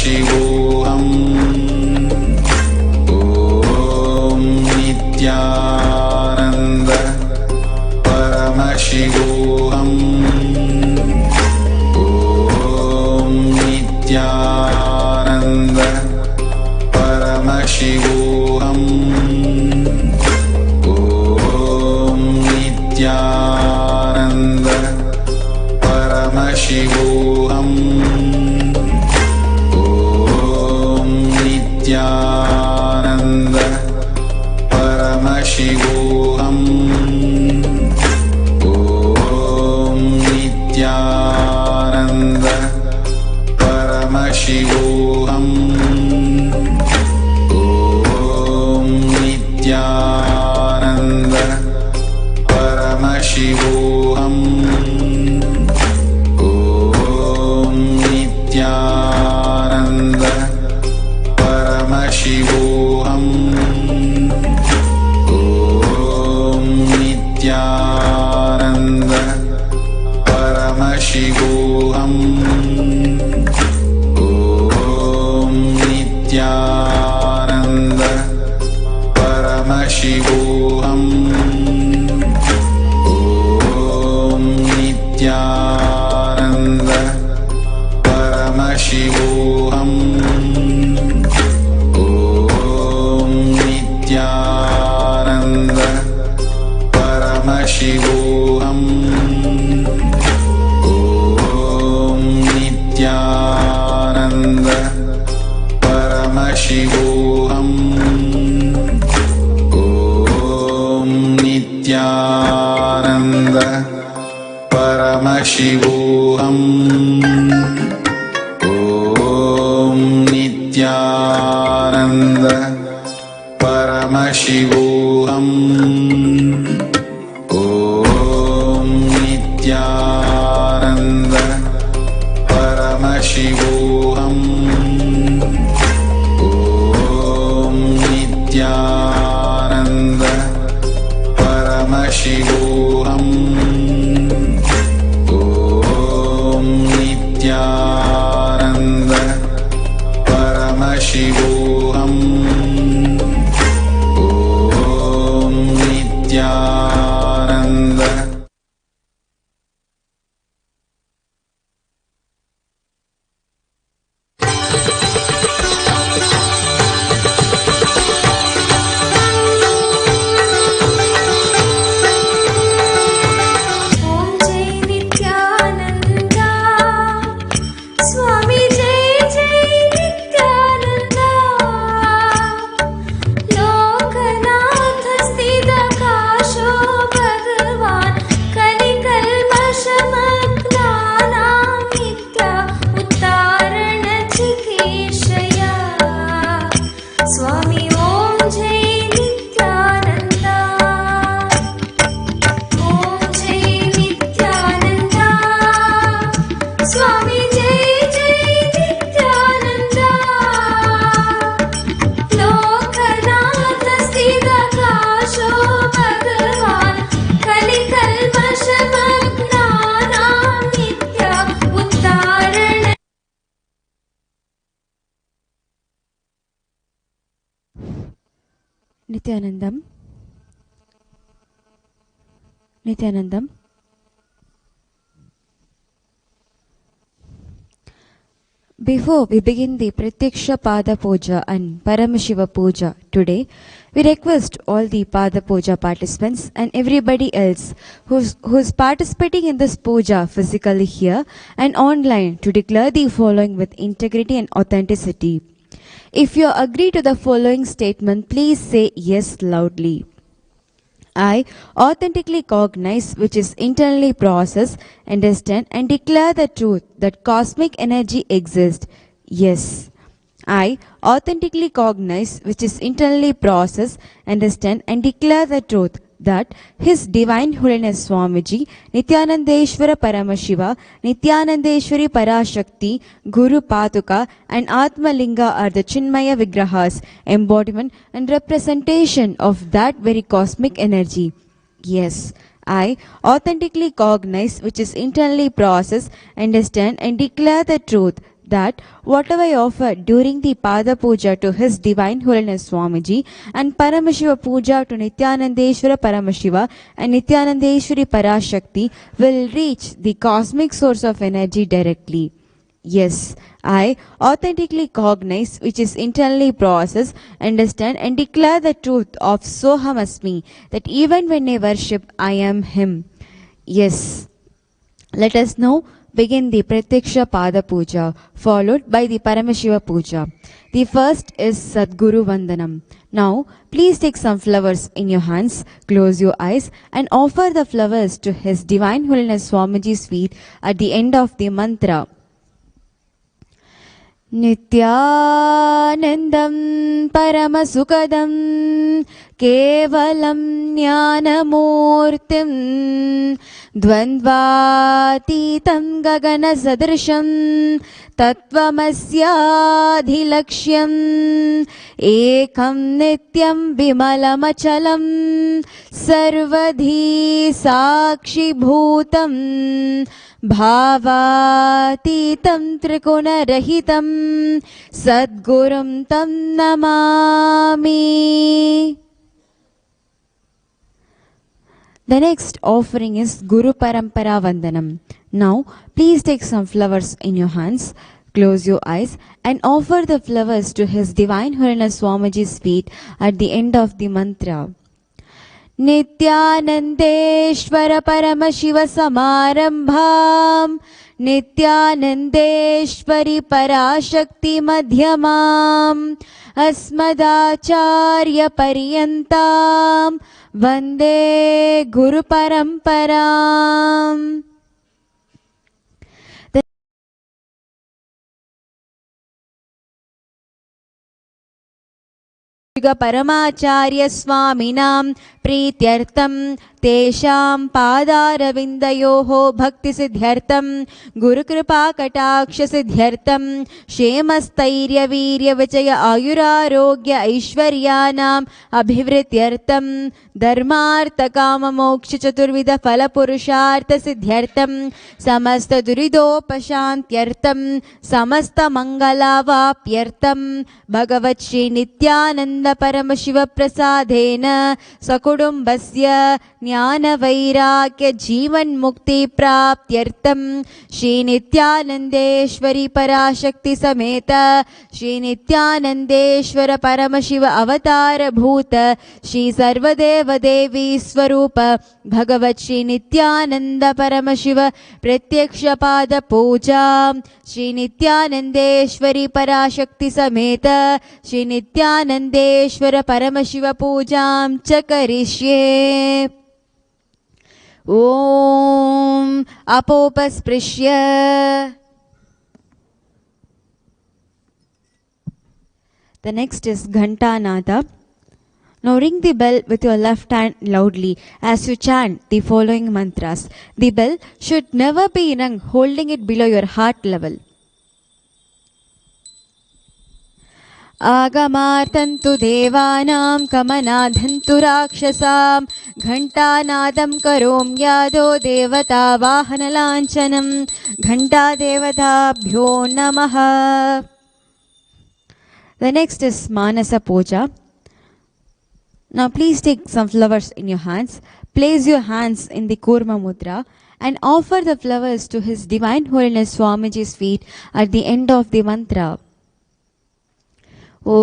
परमशिवोऽहम् ॐ नित्यानन्द परमशिवोऽहम् ॐ नित्यानन्द परमशिवोऽहम् ॐ नित्यानन्द परमशिवोऽहम् ॐ नित्यानन्द परमशिवोऽहम् ॐ नित्यानन्द परमशिवोऽहम् ॐ नित्यानन्द परमशिवोऽहम् ॐ नित्यानन्द परमशिवोऽहम् ॐ नित्यानन्द परमशिवोऽहम् ॐ नित्यानन्द परमशिवोऽहम् ॐ नित्यानन्द परमशिवोऽहम् ॐ नित्यानन्द परमशिवोऽहम् ॐ नित्यानन्द परमशिवोऽहम् ॐ नित्यानन्द परमशिवोऽहम् ॐ नित्यानन्द परमशिवोऽहम् ॐ नित्यानन्द परमशिवोऽहम् ॐ नित्यानन्द परमशिवोऽहम् ॐ नित्यानन्द परमशिवोऽहम् ॐ Nityanand Nityanandam. Nityanandam. Before we begin the Pratyaksha Pada Puja and Paramashiva Puja today, we request all the Pada Puja participants and everybody else who's participating in this puja physically here and online to declare the following with integrity and authenticity. If you agree to the following statement, please say yes loudly. I authentically cognize, which is internally process, understand and declare the truth that cosmic energy exists. Yes. I authentically cognize, which is internally process, understand and declare the truth that His Divine Holiness Swamiji, Nityanandeshwara Paramashiva, Nityanandeshwari Parashakti, Guru Paduka and Atma Linga are the Chinmaya Vigrahas, embodiment and representation of that very cosmic energy. Yes, I authentically cognize, which is internally process, understand and declare the truth that whatever I offer during the Pada Puja to His Divine Holiness Swamiji and Paramashiva Puja to Nityanandeshwara Paramashiva and Nityanandeshwari Parashakti will reach the cosmic source of energy directly. Yes, I authentically cognize, which is internally process, understand and declare the truth of Soham Asmi, that even when I worship, I am Him. Yes, let us now begin the Pratyaksha Pada Puja, followed by the Paramashiva Puja. The first is Sadguru Vandanam. Now, please take some flowers in your hands, close your eyes and offer the flowers to His Divine Holiness Swamiji's feet at the end of the mantra. Nityanandam Paramasukadam Kevalam Jnanamurtim Dvandvatitam Gagana Sadrisham Tattvamasyadhilaksham Ekam Nityam Vimalamachalam Sarvadhi Sakshi Bhutam Bhavatitam Trikunarahitam Sadgurum Tam Namami. The next offering is Guru Parampara Vandanam. Now, please take some flowers in your hands, close your eyes and offer the flowers to His Divine Holiness Swamiji's feet at the end of the mantra. Nityanandeshwara Paramashiva Samarambham Nityanandeshwari Parashakti Madhyamam Asmadacharya Paryantam Vande Guru Paramparam. Paramacharya Swaminam Prityartam Tesham Padaravindayoho Bhakti Siddhyartam Guru Kripa Kataksha Siddhyartam Shemastairya Virya Vijaya Ayurarogya Aishwaryanam Abhivrityartam Dharmartha Kama Moksha Chaturvida Phala Purushartha Siddhyartam Samasta Duridopashantyartam Samasta Mangala Vapyartam Bhagavat Shri Nityananda Paramashiva Prasadena Sakudumbasya Jnana Vairagya Jeevan Mukti Praptyartam Shri Nityanandeshwari Parashakti Sameta Shri Nityanandeshwara Paramashiva Avatara Bhuta Shri Sarvadeva Devi Swarupa Bhagavat Shri Nityananda Paramashiva Pratyaksha Pada Puja Shri Nityanandeshwari Parashakti Sameta Shri Nityanandeshwara Paramashiva Pujam Chakarishye. Om Apopasprisya. The next is Ghantanada. Now ring the bell with your left hand loudly as you chant the following mantras. The bell should never be rung holding it below your heart level. Agamartantu devanam kamanadhantu rakshasam ghantanadam karom yado devata vahanalanchanam ghanta devatabhyo namaha. The next is Manasa Puja. Now please take some flowers in your hands, place your hands in the Kurma Mudra and offer the flowers to His Divine Holiness Swamiji's feet at the end of the mantra. Om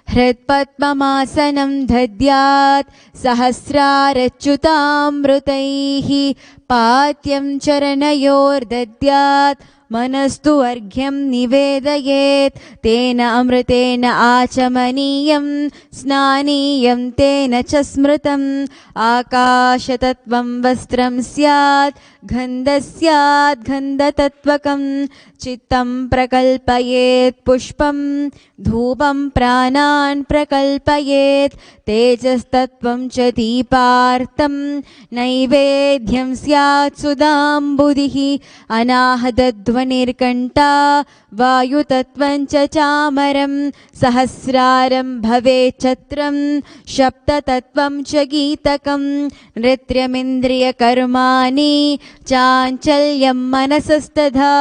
Hritpadmamasanam Dhadyat Sahasrarachyutamrutaihi Patyam Charanayor Dhadyat Manastu Arghyam Nivedayet Tena Amritena Achamaniyam Snaniyam Tena Chasmritam Akashatatvam Vastram Syat Ghandasyat Ghandatattvakam Chittam Prakalpayet Pushpam Dhupam Pranan Prakalpayet Tejastattvam Cha Deepartam Naivedhyam Syat Sudam Buddhihi Anahadadvanirkanta Vayutattvam Cha Chamaram Sahasraram Bhave Chatram Shaptatattvam Cha Geetakam Nrityamindriya Karmani चाञ्चल्यं मनसस्तथा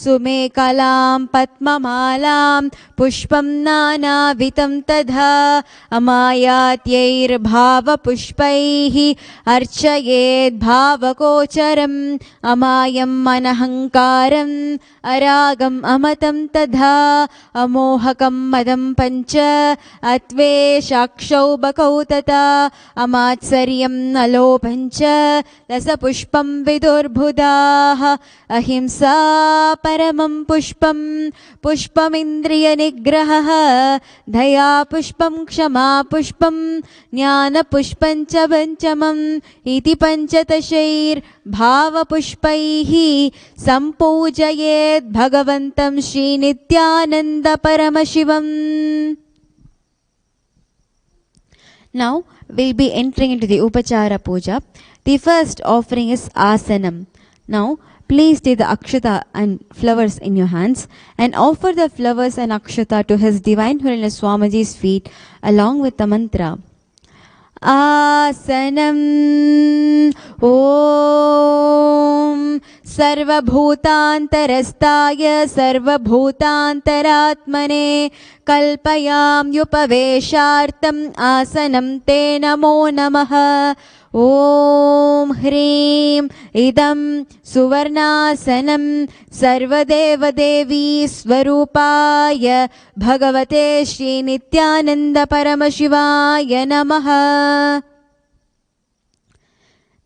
सुमेकलां पद्ममालां पुष्पं नानाविधं तथा अमायात्यैर्भावपुष्पैः अर्चयेद् भावगोचरम् अमायम् अनहङ्कारम् अरागम् अमतं तथा अमोहकं मदं पञ्च अत्वेषाक्षौबकौ तथा अमात्सर्यम् अलोभं च रसपुष्पं विदुर्बुधाः अहिंसा परमं पुष्पं पुष्पमिन्द्रियनिग्रहः दया पुष्पं क्षमा पुष्पं ज्ञानपुष्पं च पञ्चमम् इति पञ्चदशैर्भावपुष्पैः सम्पूजयेत् भगवन्तं श्रीनित्यानन्दपरमशिवम्. Now we'll be entering into the Upachara Puja. The first offering is Asanam. Now please take the Akshata and flowers in your hands and offer the flowers and Akshata to His Divine Holiness Swamiji's feet along with the mantra. Asanam Om Sarvabhutantarastaya Sarvabhutantaratmane Kalpayam Yupaveshartam Asanam Te Namo Namaha. Om Hrim Idam Suvarnasanam Sarvadeva Devi Swarupaya Bhagavate Shri Nityananda Paramashivaya Namaha.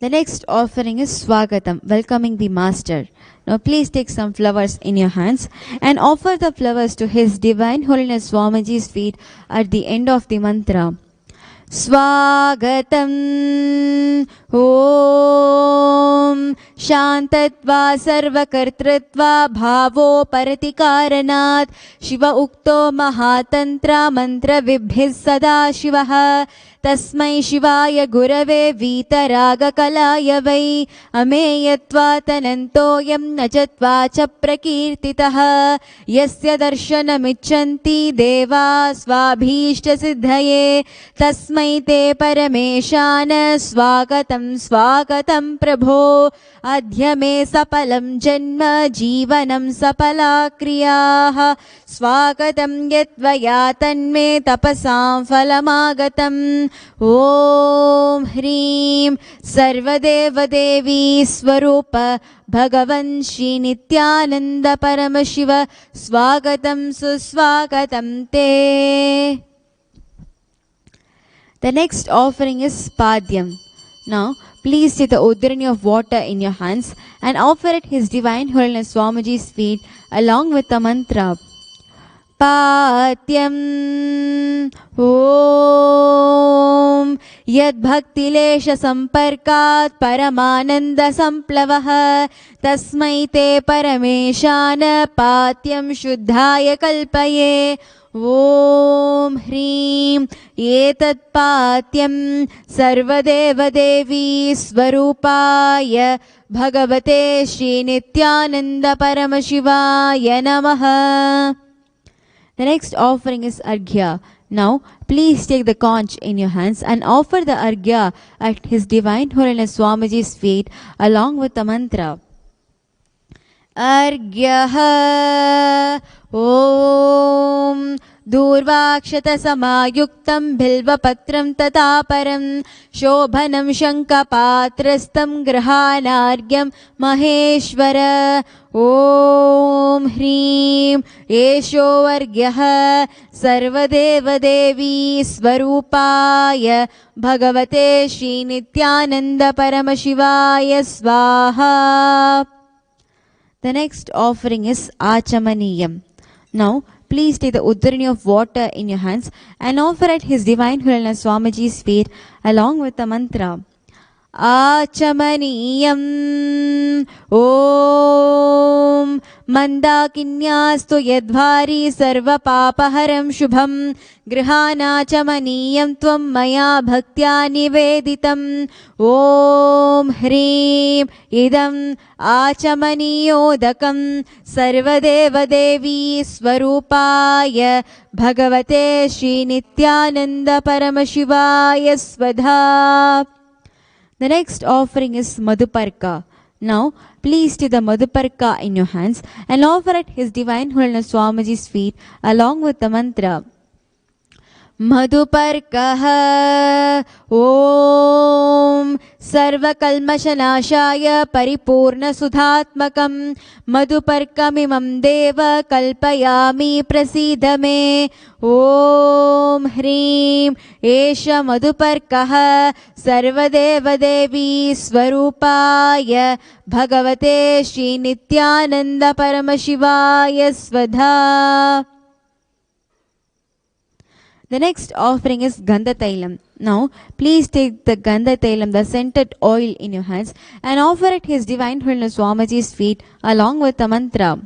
The next offering is Swagatam, welcoming the Master. Now please take some flowers in your hands and offer the flowers to His Divine Holiness Swamiji's feet at the end of the mantra. Swagatam Om Shantatva Sarvakartritva Bhavo Paratikaranat Shiva Ukto Mahatantra Mantra Vibhis Sada Shivaha Tasmai Shivaya Gurave Vitaraga Kalaya Vai Ameyatva Tanantoyam Najatva Chaprakirtitaha Yasya Darshanamichanti Deva Svabhishta Siddhaye Tasmai Te Parameshana Swagatam Swagatam Prabho Adhya Me Sapalam Janma Jivanam Sapala Kriyaha Swagatam Yatvaya Tanme Tapasam Falamagatam. Om Hrim Sarvadeva Devi Swarupa Bhagavan Shri Nityananda Paramashiva Swagatam Suswagatam Te. The next offering is Padyam. Now please take the udrani of water in your hands and offer it His Divine Holiness Swamiji's feet along with the mantra. Patyam Om Yad Bhaktilesha Samparkat Paramananda Samplavaha Tasmai Te Parameshana Patyam Shuddhaya Kalpaye. Om Hrim Etat Patyam Sarvadeva Devi Swarupaya Bhagavate Shri Nityananda Paramashivaya Namaha. The next offering is Arghya. Now please take the conch in your hands and offer the Arghya at His Divine Holiness Swamiji's feet along with the mantra. Arghyaha Om Durvakshata Samayuktam Bilvapatram Tataparam Shobhanam Shankapatrastam Grahanargyam Maheshwara. Om Hrim Esho Argyaha Sarvadeva Devi Swarupaya Bhagavate Shri Nityananda Paramashivaya Swaha. The next offering is Achamaniyam. Now please take the udrani of water in your hands and offer at His Divine Holiness Swamiji's feet along with the mantra. Achamaniyam Om Mandakinyastu Yadvari Sarva Papaharam Shubham Grihanachamaniyam Tvam Maya Bhaktya Niveditam. Om Hrim Idam Achamaniyodakam Sarvadeva Devi Swarupaya Bhagavate Shri Nityananda Paramashivaya Swadha. The next offering is Madhuparka. Now, please take the Madhuparka in your hands and offer at His Divine Holiness Swamiji's feet along with the mantra. मधुपर्कः ॐ सर्वकल्मषनाशाय परिपूर्णसुधात्मकं मधुपर्कमिमं देव कल्पयामि प्रसीद मे ॐ ह्रीं एष मधुपर्कः सर्वदेवदेवी स्वरूपाय भगवते श्रीनित्यानन्दपरमशिवाय स्वधा. The next offering is Gandha Tailam. Now, please take the Gandha Tailam, the scented oil in your hands and offer it His Divine Holiness Swamiji's feet along with the mantra.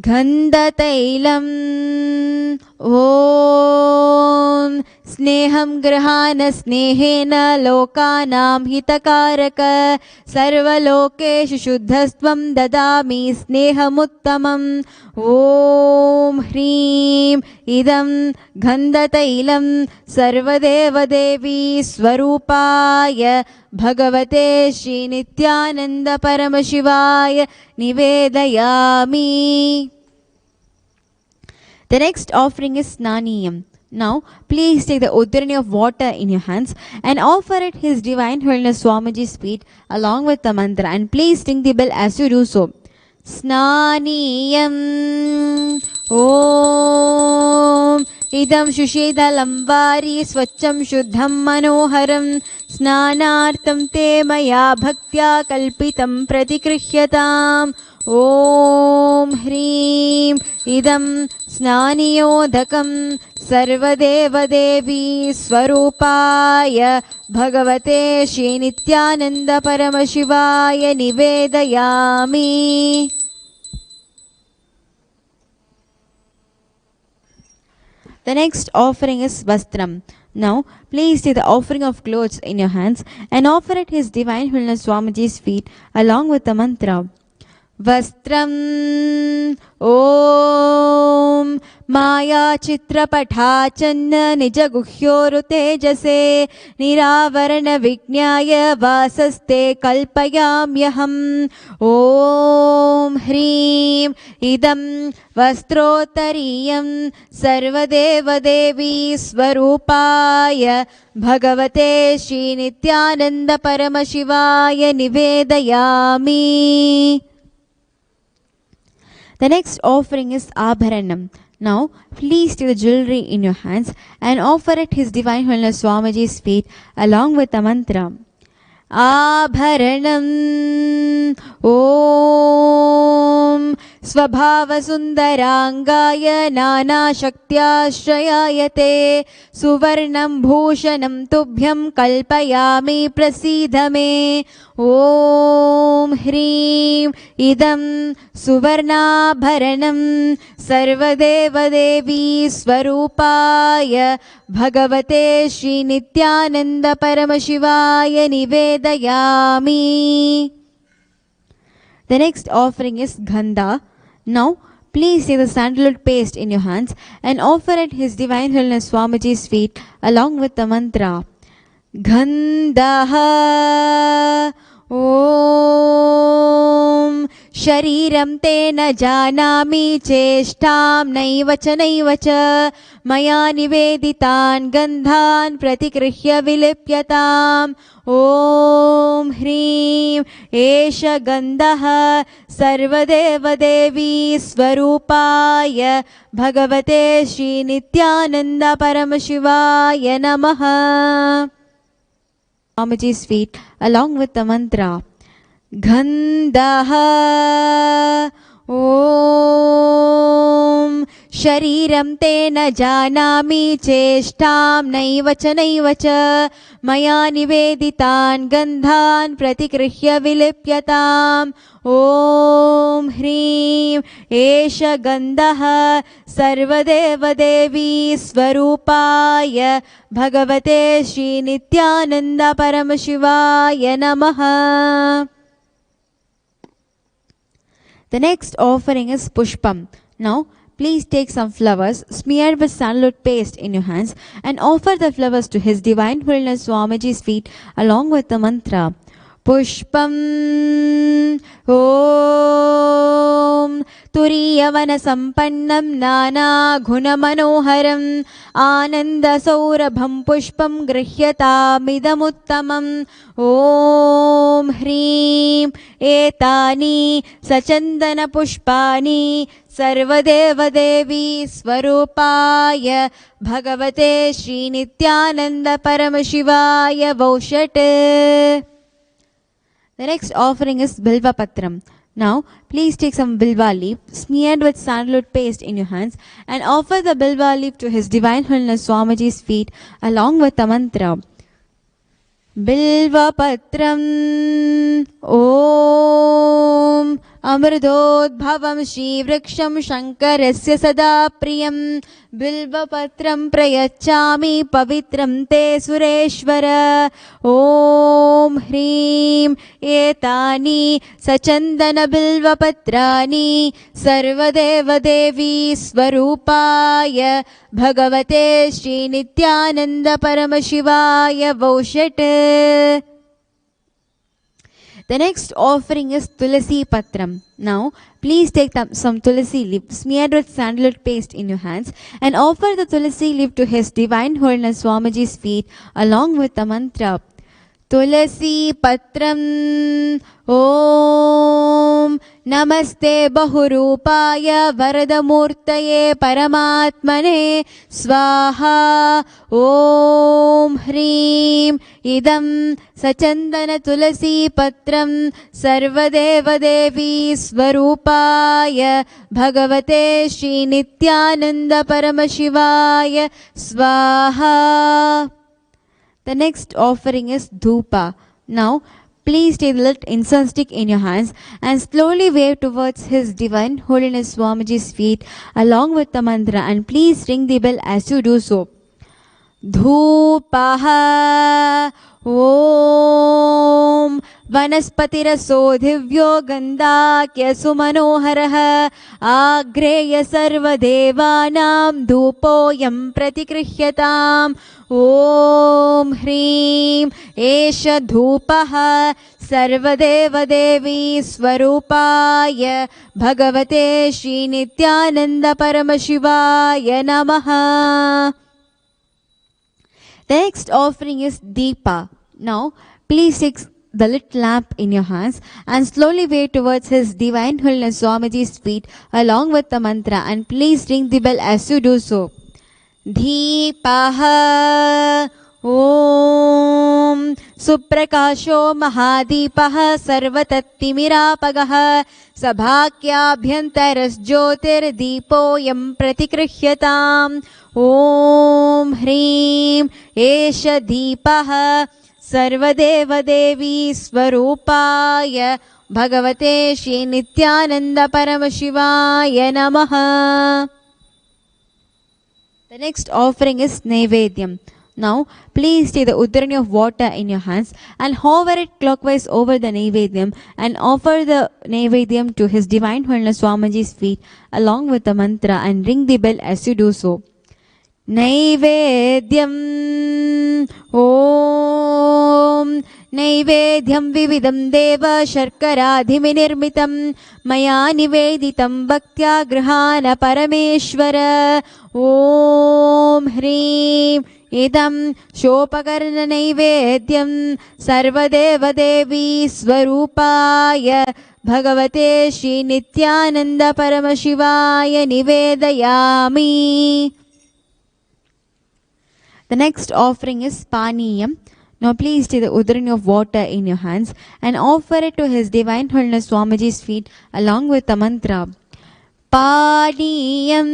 Gandha Tailam Om Sneham Grahana Snehena Lokanam Hitakaraka Sarvalokeshu Shuddhastvam Dadami Snehamuttamam Om Hreem Idam Gandha Tailam Sarvadeva Devi Swarupaya Bhagavate Shri Nityananda Paramashivaya Nivedayami. The next offering is Snaniyam. Now, please take the Uddarani of water in your hands and offer it His Divine Holiness Swamiji's feet along with the mantra, and please ring the bell as you do so. Snaniyam Om Idam Shushidalam Vari Swacham Shuddham Manoharam Snanartam Te Maya Bhaktya Kalpitam Pratikrihyataam Om Hreem Idam Snaniyodakam Sarvadeva Devi Swarupaya Bhagavate Shri Nityananda Paramashivaya Nivedayami. The next offering is Vastram. Now, please take the offering of clothes in your hands and offer it His Divine Holiness Swamiji's feet along with the mantra. Vastram Om Maya Chitrapatachanna Nijaguhyoru Tejase Niravarana Vignyaya Vasaste Kalpayamyaham Om Hreem Idam Vastrotariyam Sarvadeva Devi Swarupaya Bhagavate Shri Nityananda Paramashivaya Nivedayami. The next offering is Abharanam. Now, please take the jewelry in your hands and offer it His Divine Holiness Swamiji's feet along with the mantra. Abharanam Om Svabhava Sundarangaya Nana Shaktyashrayayate Suvarnam Bhushanam Tubhyam Kalpayami Prasidhame Om Hreem Idam Suvarnabharanam Sarvadeva Devi Swarupaya Bhagavate Shri Nityananda Paramashivaya Nivedayami. The next offering is Gandha. Now, please take the sandalwood paste in your hands and offer it His Divine Holiness Swamiji's feet along with the mantra. Gandha Om Shariram te na janami cheshtam naiva cha maya niveditan gandhan pratikrihya vilipyatam Om Hreem Esha Gandha Sarvadeva Devi Swarupaya Bhagavate Shri Nityananda Paramashivaya Namaha. Swamiji's feet along with the mantra. Gandha Om Shariram te na janami cheshtam naiva cha maya niveditan gandhan pratikrihya vilipyatam Om Hreem Esha Gandha Sarvadeva Devi Swarupaya Bhagavate Shri Nityananda Paramashivaya Namaha. The next offering is Pushpam. Now, please take some flowers smeared with sandalwood paste in your hands and offer the flowers to His Divine Holiness Swamiji's feet along with the mantra. पुष्पम् ॐ तुरीयवनसम्पन्नं नानागुणमनोहरम् आनन्दसौरभं पुष्पं गृह्यतामिदमुत्तमम् ॐ ह्रीं एतानि सचन्दनपुष्पाणि सर्वदेवदेवी स्वरूपाय भगवते श्रीनित्यानन्दपरमशिवाय वौषट्. The next offering is Bilva Patram. Now, please take some Bilva leaf smeared with sandalwood paste in your hands and offer the Bilva leaf to His Divine Holiness Swamiji's feet along with the mantra. Bilva Patram Om Amridodbhavam Shri Vriksham Shankarasya Sada Priyam Bilvapatram Prayachami Pavitram Te Sureshwara Om Hrim Etani Sachandana Bilvapatrani Sarvadeva Devi Swarupaya Bhagavate Shri Nityananda Paramashivaya Vaushate. The next offering is Tulasi Patram. Now, please take some Tulasi leaf smeared with sandalwood paste in your hands and offer the Tulasi leaf to His Divine Holiness Swamiji's feet along with the mantra. Tulasi Patram Om Namaste Bahurupaya Varadamurtaye Paramatmane Swaha Om Hrim Idam Sachandana Tulasi Patram Sarvadeva Devi Swarupaya Bhagavate Shri Nityananda Paramashivaya Swaha. The next offering is Dhupa. Now, please take the lit incense stick in your hands and slowly wave towards His Divine Holiness Swamiji's feet along with the mantra, and please ring the bell as you do so. Dhupaha Om Vanaspatiraso Divyo Gandhakya Sumanoharaha Agreya Sarvadevanam Dhupoyam Pratikrihyatam Om Hrim Esha Dhupaha Sarvadeva Devi Swarupaya Bhagavate Shri Nityananda Paramashivaya Namaha. The next offering is Deepa. Now, please take the lit lamp in your hands and slowly wave towards His Divine Holiness Swamiji's feet along with the mantra, and please ring the bell as you do so. Deepaha Om Suprakasho Mahadipah Sarvatattimirapagah Sabhakyabhyantaras Jyotir Deepoyam Pratikrihyatam Om Hrim Esha Deepah Sarvadeva Devi Swarupaya Bhagavate Shri Nityananda Paramashivaya Namaha. The next offering is Naivedyam. Now, please take the udrani of water in your hands and hover it clockwise over the Naivedyam and offer the Naivedyam to His Divine Holiness Swamiji's feet along with the mantra, and ring the bell as you do so. Naivedyam Om Naivedyam Vividam Deva Sharkaradhiminirmitam Maya Niveditam Bhaktya Grihana Parameshwara Om Hrim Idam Shopakarna Naivedyam Sarvadeva Devi Swarupaya Bhagavate Shri Nityananda Paramashivaya Nivedayami. The next offering is Paniyam. Now please take the udrani of water in your hands and offer it to His Divine Holiness Swamiji's feet along with the mantra. Paniyam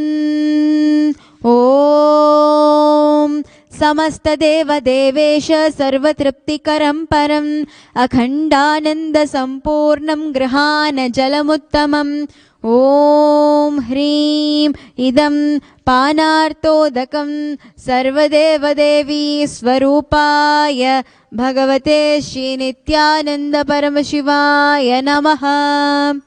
Om Samasta Deva Devesha Sarvatriptikaram Param Akhandananda Sampurnam Grihana Jalamuttamam Om Hrim Idam Panartodakam Sarvadeva Devi Swarupaya Bhagavate Shri Nityananda Paramashivaya Namaha.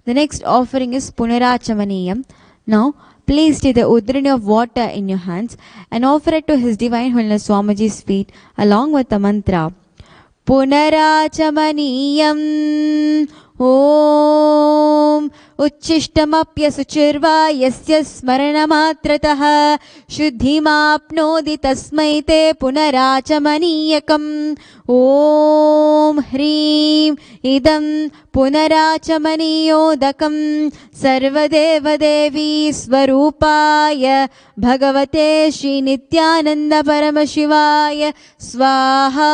The next offering is Punarachamaniyam. Now, please take the udrani of water in your hands and offer it to His Divine Holiness Swamiji's feet along with the mantra. पुनराचमनीयम् ॐ उच्छिष्टमप्यसुचिर्वा यस्य स्मरणमात्रतः शुद्धिमाप्नोति तस्मै ते पुनराचमनीयकम् ॐ ह्रीं इदं पुनराचमनीयोदकं सर्वदेवदेवी स्वरूपाय भगवते श्रीनित्यानन्दपरमशिवाय स्वाहा.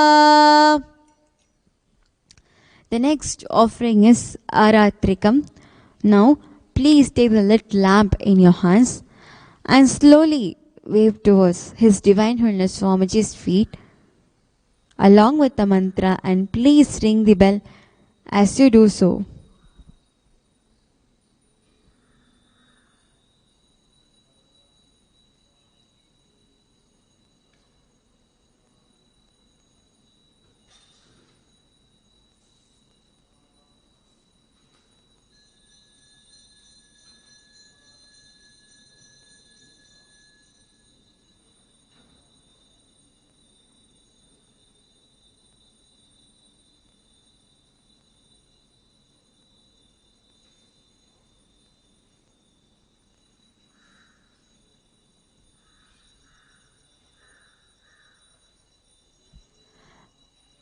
The next offering is Aratrikam. Now, please take the lit lamp in your hands and slowly wave towards His Divine Holiness Swamiji's feet along with the mantra, and please ring the bell as you do so.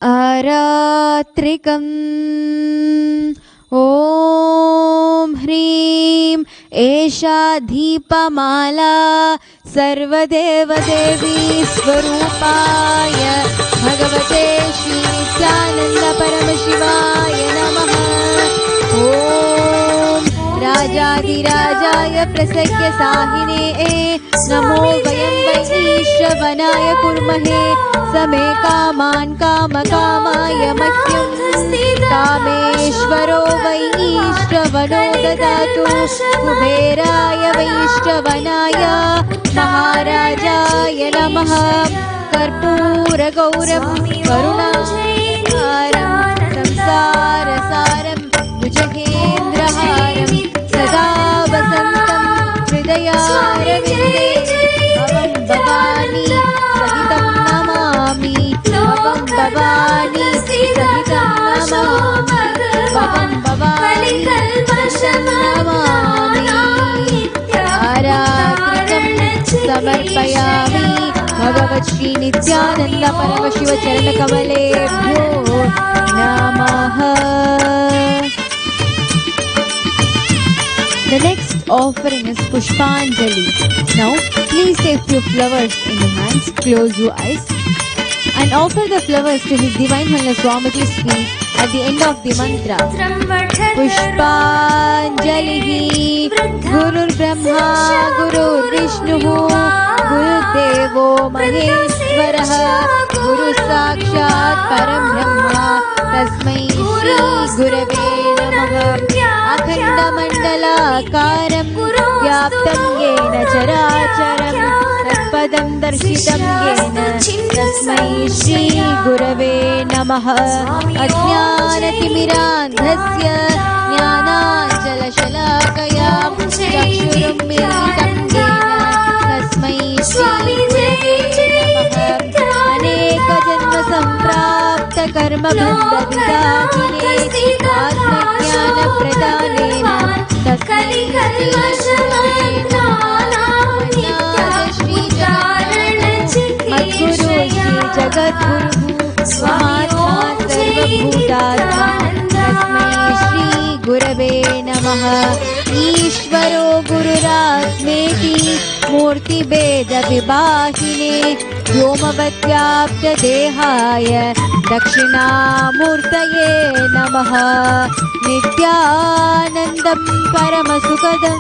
आरात्रिकम् ॐ ह्रीं एषा दीपमाला सर्वदेवदेवी स्वरूपाय भगवते श्रीनित्यानन्दपरमशिवाय नमः. ॐ राजाधिराजाय प्रसह्य साहिने नमो वयं वैश्रवणाय कुर्महे समे कामान् कामकामाय मह्यं कामेश्वरो वैश्रवणो ददातु कुबेराय वैश्रवणाय महाराजाय नमः. कर्पूरगौरं करुणासारं संसारसारं भुजगेन्द्रहारं सदा वसन्तं हृदयारविन्दे भवं भवानी सहितं नमामि. भवं भवानी सहितं नमामि. भवं भवानी सहितं नमामि. आरात्रिकं समर्पयामि भगवत् श्री नित्यानन्द परमशिव चरणकमलेभ्यो नमः. The next offering is Pushpanjali. Now, please take few flowers in your hands, close your eyes, and offer the flowers to His Divine Holiness Swamiji's feet at the end of the mantra. Pushpanjalihi Gurur Brahma Gurur Vishnuhu Gurudevo Maheshwarah Guru Sakshat Param Brahma Tasmai Shri Gurave Namah. अखण्डमण्डलाकारं व्याप्तं येन चराचरं तत्पदं दर्शितं येन तस्मै श्री गुरवे नमः. अज्ञानतिमिरान्धस्य ज्ञानाञ्जनशलाकया चक्षुरुन्मीलितं येन तस्मै श्री गुरवे नमः. अनेकजन्मसम्प्राप्त कर्मबन्धविदाहिने आत्मज्ञानप्रदानेन तस्मै मद्गुरु श्री जगद्गुरुः स्वात्मा सर्वभूतात्मा तस्मै श्री गुरवे नमः. ईश्वरो गुरुरात्मेति मूर्तिभेदविभागिने व्योमवद्व्याप्तदेहाय दक्षिणामूर्तये नमः. नित्यानन्दं परमसुखदं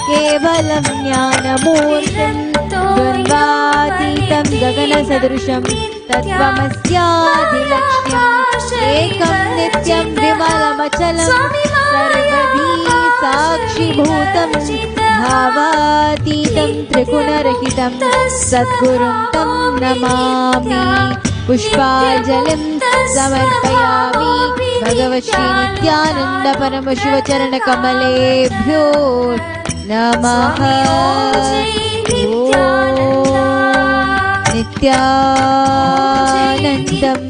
केवलं ज्ञानमूर्तिं द्वन्द्वातीतं गगनसदृशं तत्त्वमस्यादिलक्ष्यम् एकं नित्यं विमलमचलं सर्वधी साक्षिभूतं भावातीतं त्रिगुणरहितं सद्गुरुं तं नमामि. पुष्पाञ्जलिं समर्पयामि भगवत् श्री नित्यानन्द परमशिव चरणकमलेभ्यो नमः. नित्यानन्दं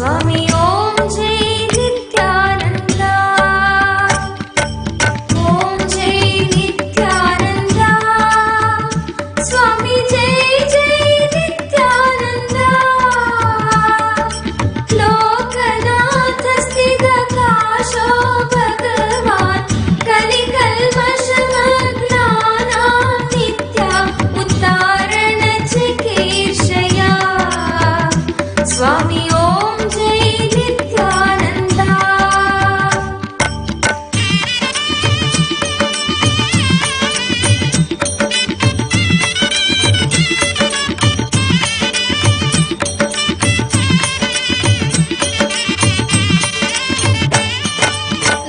स्वामी ओम जय नित्यानंदा, ओम जय नित्यानंदा, स्वामी जय जय नित्यानंदा, लोकनाथ स्थितकाशो भगवान् कलिकल्मषमग्नानां नित्या उद्धारण चिकीर्षया, स्वामी ओम जय नित्यानंदा।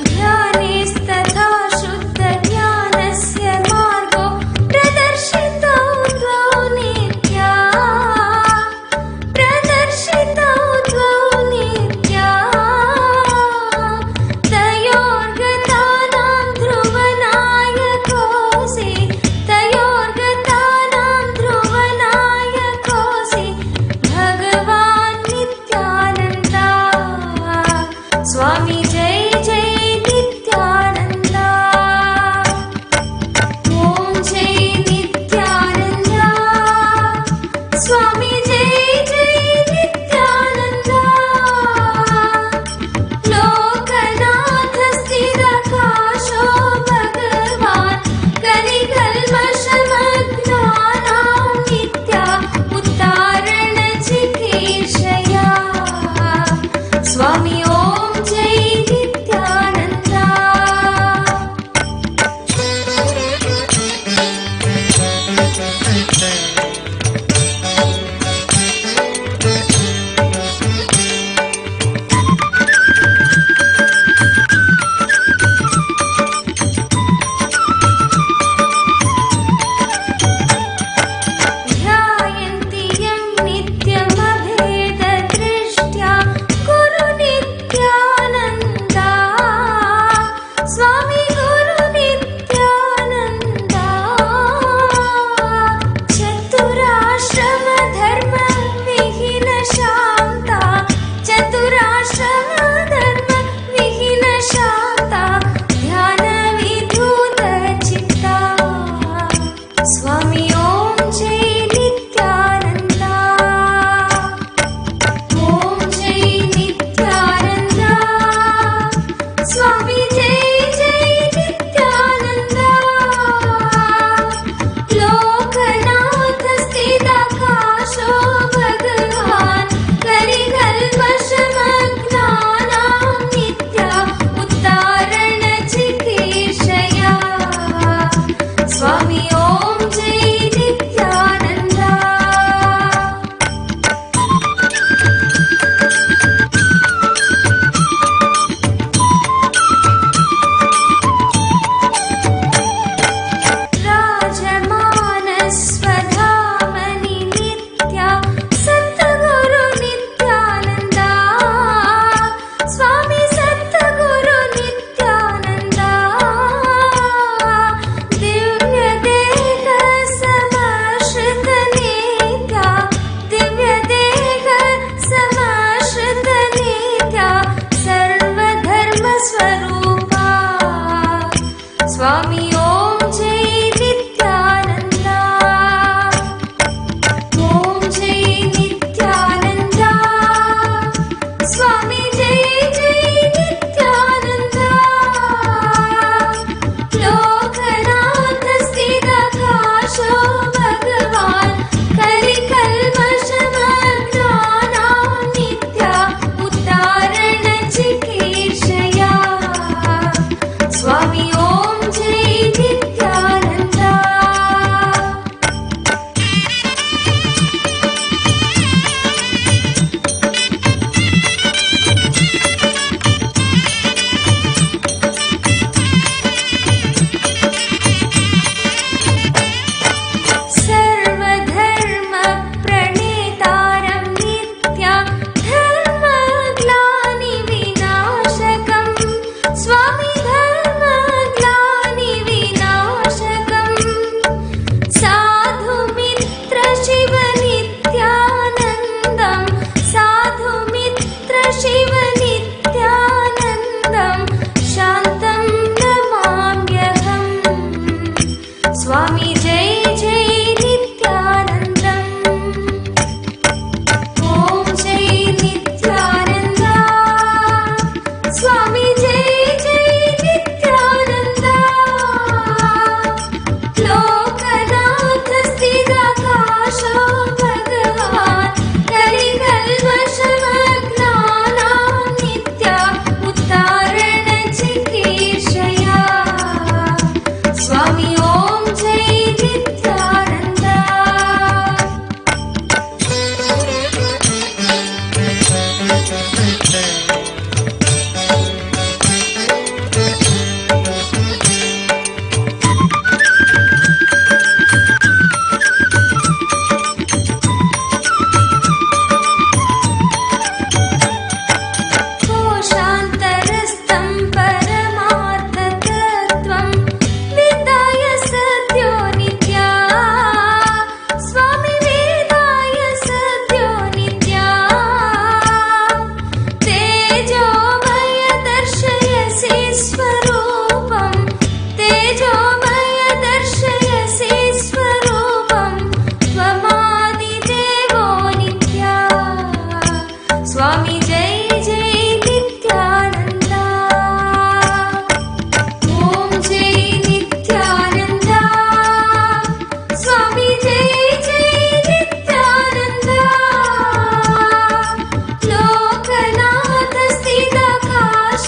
ध्यानेस्तथा शुद्धज्ञानस्य मार्गो प्रदर्शितो द्वौ नित्या, प्रदर्शितो द्वौ नित्या, तयोर्गतानां ध्रुवनायकोऽसि, तयोर्गतानां ध्रुवनायकोऽसि, भगवान् नित्यानन्दा, स्वामी जय जय नित्यानंदा, ओम जय नित्यानंदा, स्वामी जय जय नित्यानंदा, लोकनाथ स्थितकाशो भगवान् कलिकल्मषमग्नानां नित्या उद्धारण चिकीर्षया, स्वामी ओम जय नित्यानंदा। ध्यायन्ति यं नित्यमभेददृष्ट्या गुरु नित्यानन्दा, स्वामी गुरु नित्यानन्दा, चतुराश्रमधर्मविहीन शान्ता, चतुराश्रमधर्मविहीन शान्ता, ध्यानविधूतचित्ता, स्वामी ओम जय नित्यानंदा, ओम जय नित्यानंदा, स्वामी जय जय नित्यानंदा, लोकनाथ स्थितकाशो भगवान् कलिकल्मषमग्नानां नित्या उद्धारण चिकीर्षया, स्वामी ओम जय नित्यानंदा। राजमानस्वधामनि नित्या सद्गुरु नित्यानंदा, स्वामी सद्गुरु नित्यानंदा, दिव्यदेह समाश्रित नित्या, दिव्यदेह समाश्रित नित्या, सर्वधर्मस्वरूपा, स्वामी ओम जय नित्यानंदा, ओम जय नित्यानंदा, स्वामी जय जय नित्यानंदा, लोकनाथ स्थितकाशो भगवान् कलिकल्मषमग्नानां नित्या उद्धारण चिकीर्षया, स्वामी ओम जय नित्यानंदा। शिव नित्यानन्दं शान्तं नमाम्यहम् स्वामी जय जय नित्यानन्दम् ॐ जय नित्यानन्द स्वामी जय जय नित्यानन्द लोकनाथ स्थिराकाश भगवान् कलिकल्मषमग्नानां नित्या उद्धारण चिकीर्षया स्वामी ॐ जय नित्यानन्द कोशान्तरस्थं परमार्थतत्त्वं वेदाय सद्यो नित्या स्वामी वेदाय सद्यो नित्या तेजोमय दर्शयसि स्वरूपं तेजोमय दर्शयसि स्वरूपं त्वमादिदेवो नित्या स्वामी जय जय नित्यानन्द ॐ जय नित्यानन्द स्वामी जय जय नित्यानन्द लोकनाथ स्थिराकाश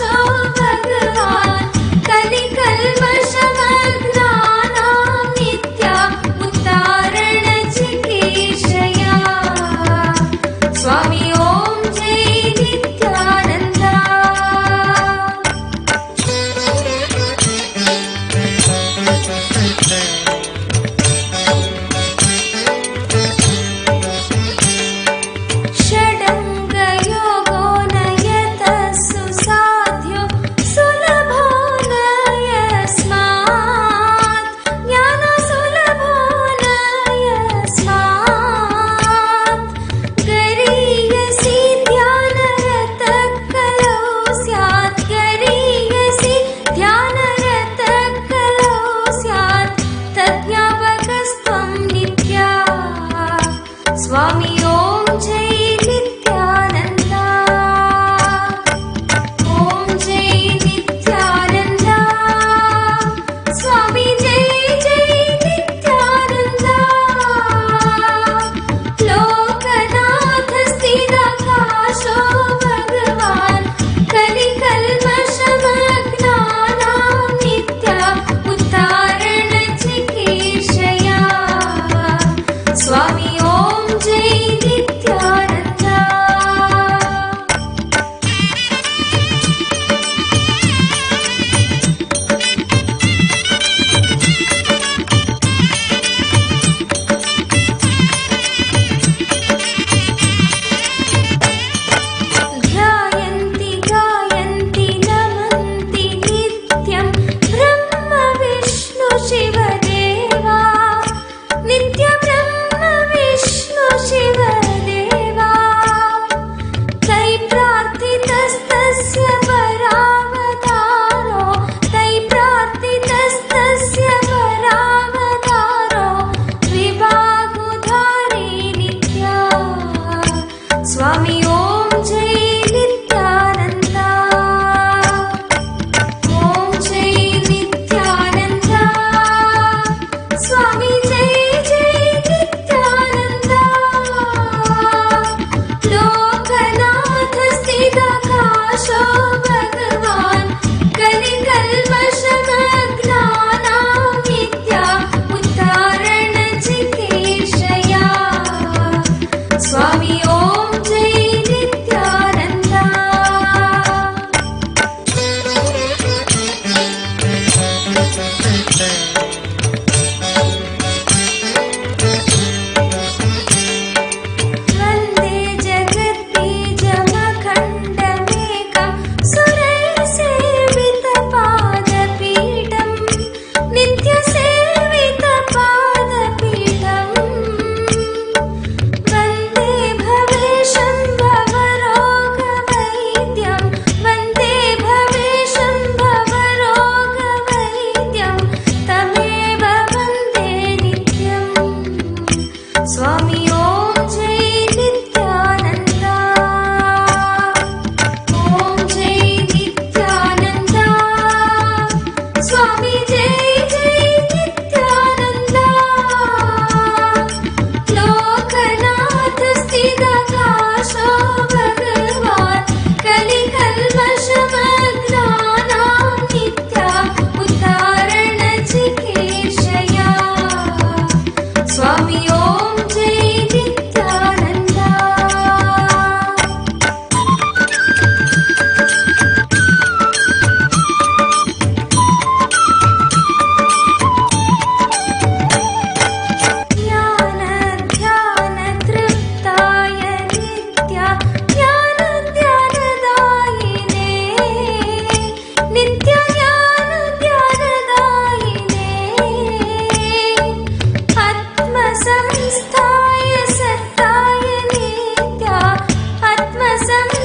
भगवान् कलिकल्मषमग्नानां नित्या उद्धारण चिकीर्षया स्वामी ॐ जय नित्यानन्द षडङ्गयोगो नयतः सुसाध्यो सुलभो नयस्मात् ज्ञानसुलभो नयस्मात् गरीयसि ध्यानरतः कलौ स्यात् गरीयसि ध्यानरतः कलौ स्यात् तज्ज्ञापकस्त्वं नित्या स्वामी ॐ जय नित्यानन्द ॐ जय नित्यानन्द स्वामी जय जय नित्यानन्द लोकनाथ स्थिराकाश भगवान् कलिकल्मषमग्नानां नित्या उद्धारण चिकीर्षया स्वामी ॐ जय नित्यानन्द ध्यायन्ति गायन्ति नमन्ति नित्यं ब्रह्म विष्णु शिवदेवा नित्य ब्रह्म विष्णु शिवदेवा तै प्रार्थितस्तस्य वरावतारो तै प्रार्थितस्तस्य वरावतारो विभागुधारी नित्या स्वामी ॐ जय नित्यानन्द ॐ जय नित्यानन्द स्वामी जय जय नित्यानन्द लोकनाथ स्थिराकाश भगवान् कलिकल्मषमग्नानां नित्या उद्धारण चिकीर्षया स्वामी ॐ जय नित्यानन्द वन्दे जगद्बीजमखण्डमेकं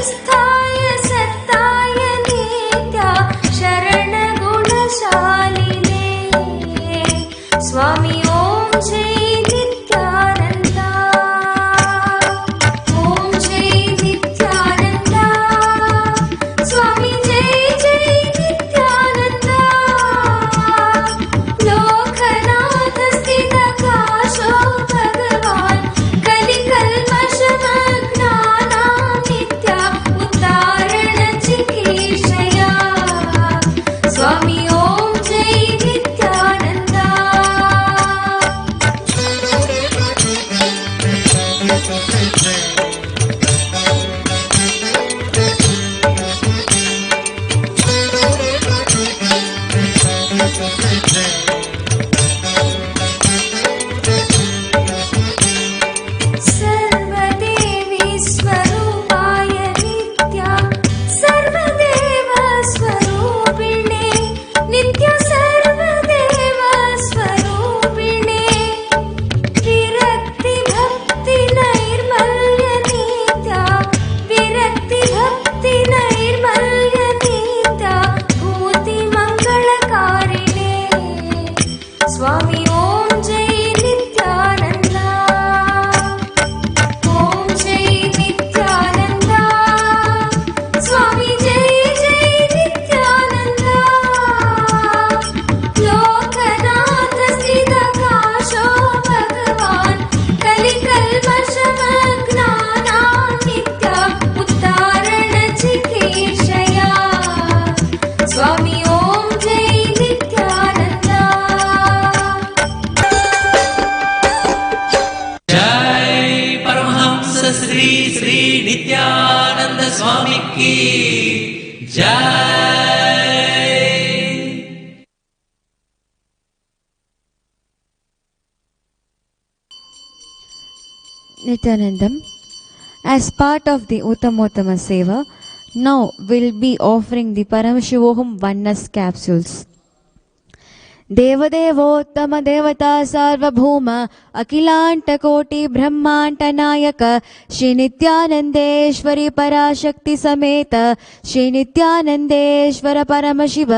नित्य सत्ताय नित्य शरणगुणशालिने स्वामी ॐ जय नित्यानन्द ॐ जय नित्यानन्द स्वामी जय जय नित्यानन्द लोकनाथ स्थितकाशो भगवान् कलिकल्मषमग्नानां नित्य उद्धारणचिकीर्षया स्वामी ॐ जय नित्यानन्द सर्वदेवी स्वरूपाय नित्य सर्वदेव स्वरूपिणे नित्य सर्वदेव स्वरूपिणे विरक्ति भक्ति नैर्मल्य नित्य विरक्ति भक्ति नैर्मल्य नित्य भूति मंगलकारिणे स्वामी ॐ जय नित्यानन्द ॐ जय नित्यानन्द स्वामी जय जय नित्यानन्द लोकनाथ स्थितकाशो भगवान् कलिकल्मषमग्नानां नित्य उद्धारणचिकीर्षया स्वामी ॐ जय नित्यानन्द जय परमहंस श्री श्री नित्यानंद स्वामी की जय। Nityanandam, as part of the Uttamottama Seva, now we'll be offering the Paramashivoham Oneness capsules. देवदेवोत्तम देवता सार्वभौम अखिलांटकोटि ब्रह्मांड नायक श्री नित्यानंदेश्वरी पराशक्ति समेत श्री नित्यानंदेश्वर परमशिव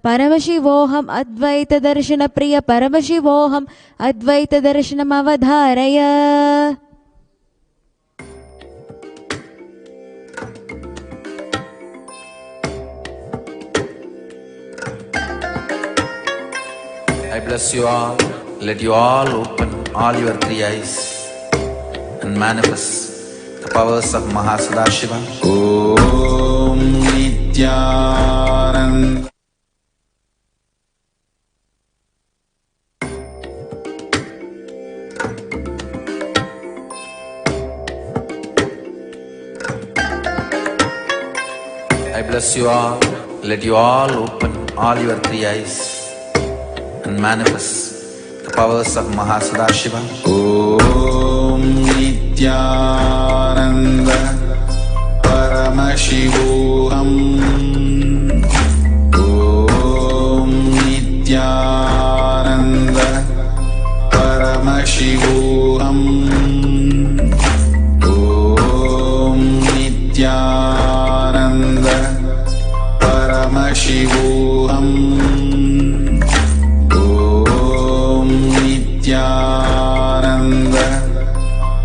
परमशिवोहम अद्वैत दर्शन प्रिय परमशिवोहम अद्वैत दर्शनम अवधारय। I bless you all. Let you all open all your three eyes and manifest the powers of Mahasadashiva. Om Nityanand. I bless you all. Let you all open all your three eyes and manifest the powers of Mahasadashiva. Om Nityananda Paramashivoham. Om Nityananda Paramashivoham. Om Nityananda Paramashivoham. Nityananda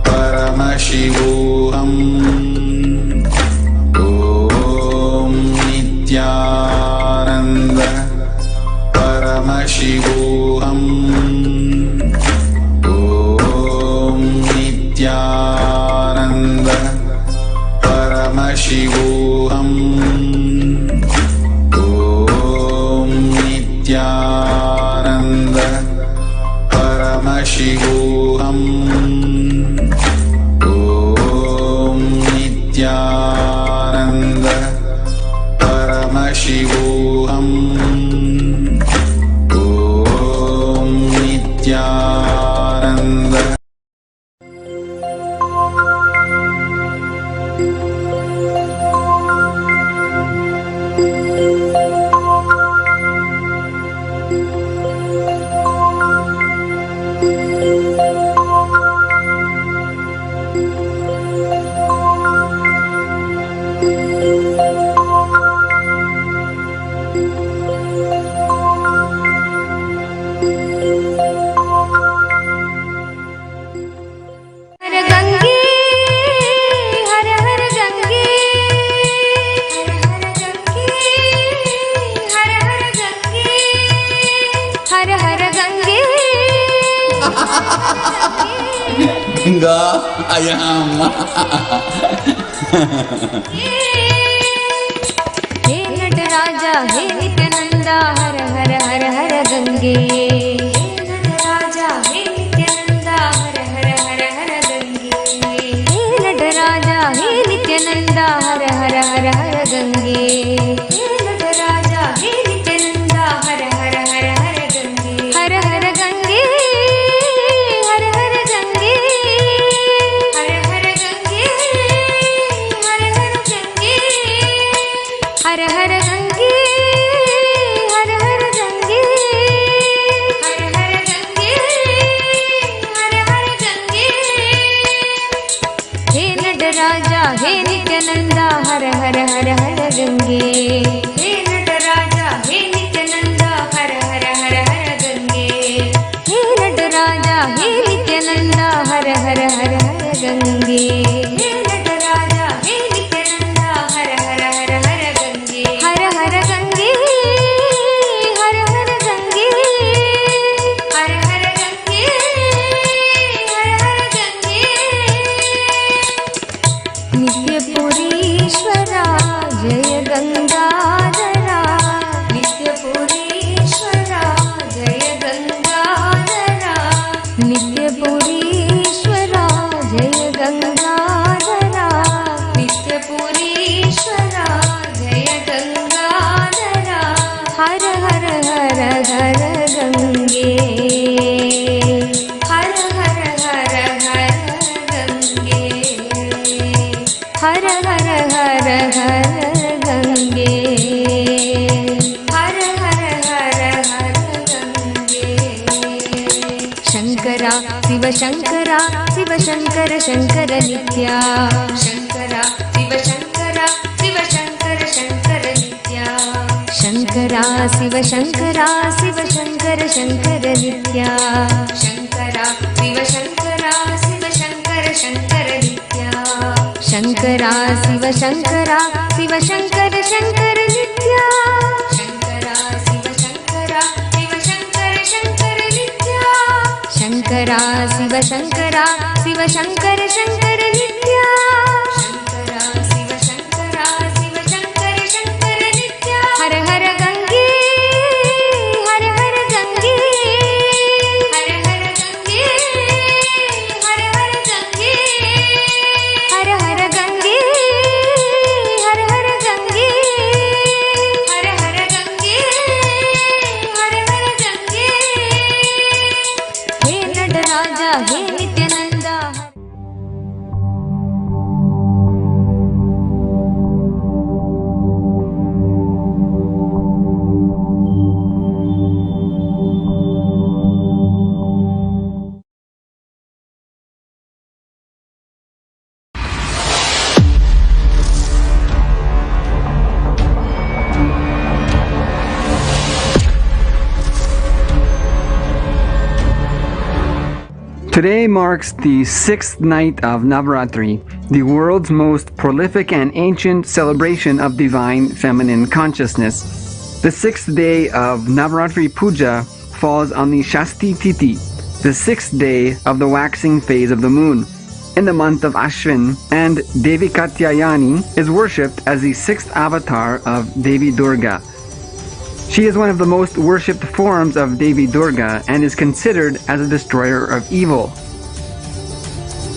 Paramashivoham. Om Nityananda Paramashivoham. Om Nityananda Paramashivoham. Om Nityananda Paramashivoham. Om Nityananda Paramashivoham. Om Nityananda Ganga आयाम। हे नटराजा हे नित्यानंदा हर हर हर हर गंगे। हे नटराजा हे नित्यानंदा हर हर हर हर गंगे। हे नटराजा हे नित्यानंदा हर हर हर हर गंगे। हे नटराजा हे नित्यानंदा हर हर हर हर गंगे। हर हर गंगे हर हर गंगे। हर हर गंगे हर हर गंगे। हर हर गंगे हर हर गंगे। हर हर गंगे हर हर गंगे। हे नटराजा हे नित्यानंदा हर हर हर हर गंगे। हे नटराजा हे नित्यानंदा हर हर हर हर गंगे। हे नटराजा हे नित्यानंदा हर हर हर हर गंगे। हे नटराजा हे नित्यानंदा हर हर हर हर गंगे। हर हर गंगे हर हर गंगे। हर हर गंगे हर हर गंगे। नित्यपुरीश्वरा जय गंगाधरा। नित्यपुरीश्वरा जय गंगाधरा। नित्यपुरीश्वरा जय गंगाधरा। नित्यपुरीश्वरा जय गंगाधरा। हर हर हर हर गंगे। हर हर हर हर गंगे। हर हर हर हर गंगे। हर हर हर हर गंगे। शंकरा शिव शंकरा शिव शंकर शंकर नित्या। शंकरा शिव शंकरा शिव शंकर शंकर नित्या। शंकरा शिव शंकरा शिव शंकर शंकर नित्या। शंकरा शिव शंकरा शिव शंकर शंकर नित्या। शंकरा शिव शंकरा शिव शंकर शंकर नित्या। शंकरा शिव शंकरा शिव शंकर शंकर नित्या। शंकरा शिव शंकरा शिव शंकर शंकर नित्या। शंकरा शिव शंकरा शिव शंकर शंकर नित्या। हर हर गंगे हर हर गंगे। हर हर गंगे हर हर गंगे। हर हर गंगे हर हर गंगे। हर हर गंगे हर हर गंगे। हे नटराजा हे Nityananda. Today marks the sixth night of Navaratri, the world's most prolific and ancient celebration of divine feminine consciousness. The sixth day of Navaratri Puja falls on the Shasti Titi, the sixth day of the waxing phase of the moon, in the month of Ashwin, and Devi Katyayani is worshipped as the sixth avatar of Devi Durga. She is one of the most worshipped forms of Devi Durga and is considered as a destroyer of evil.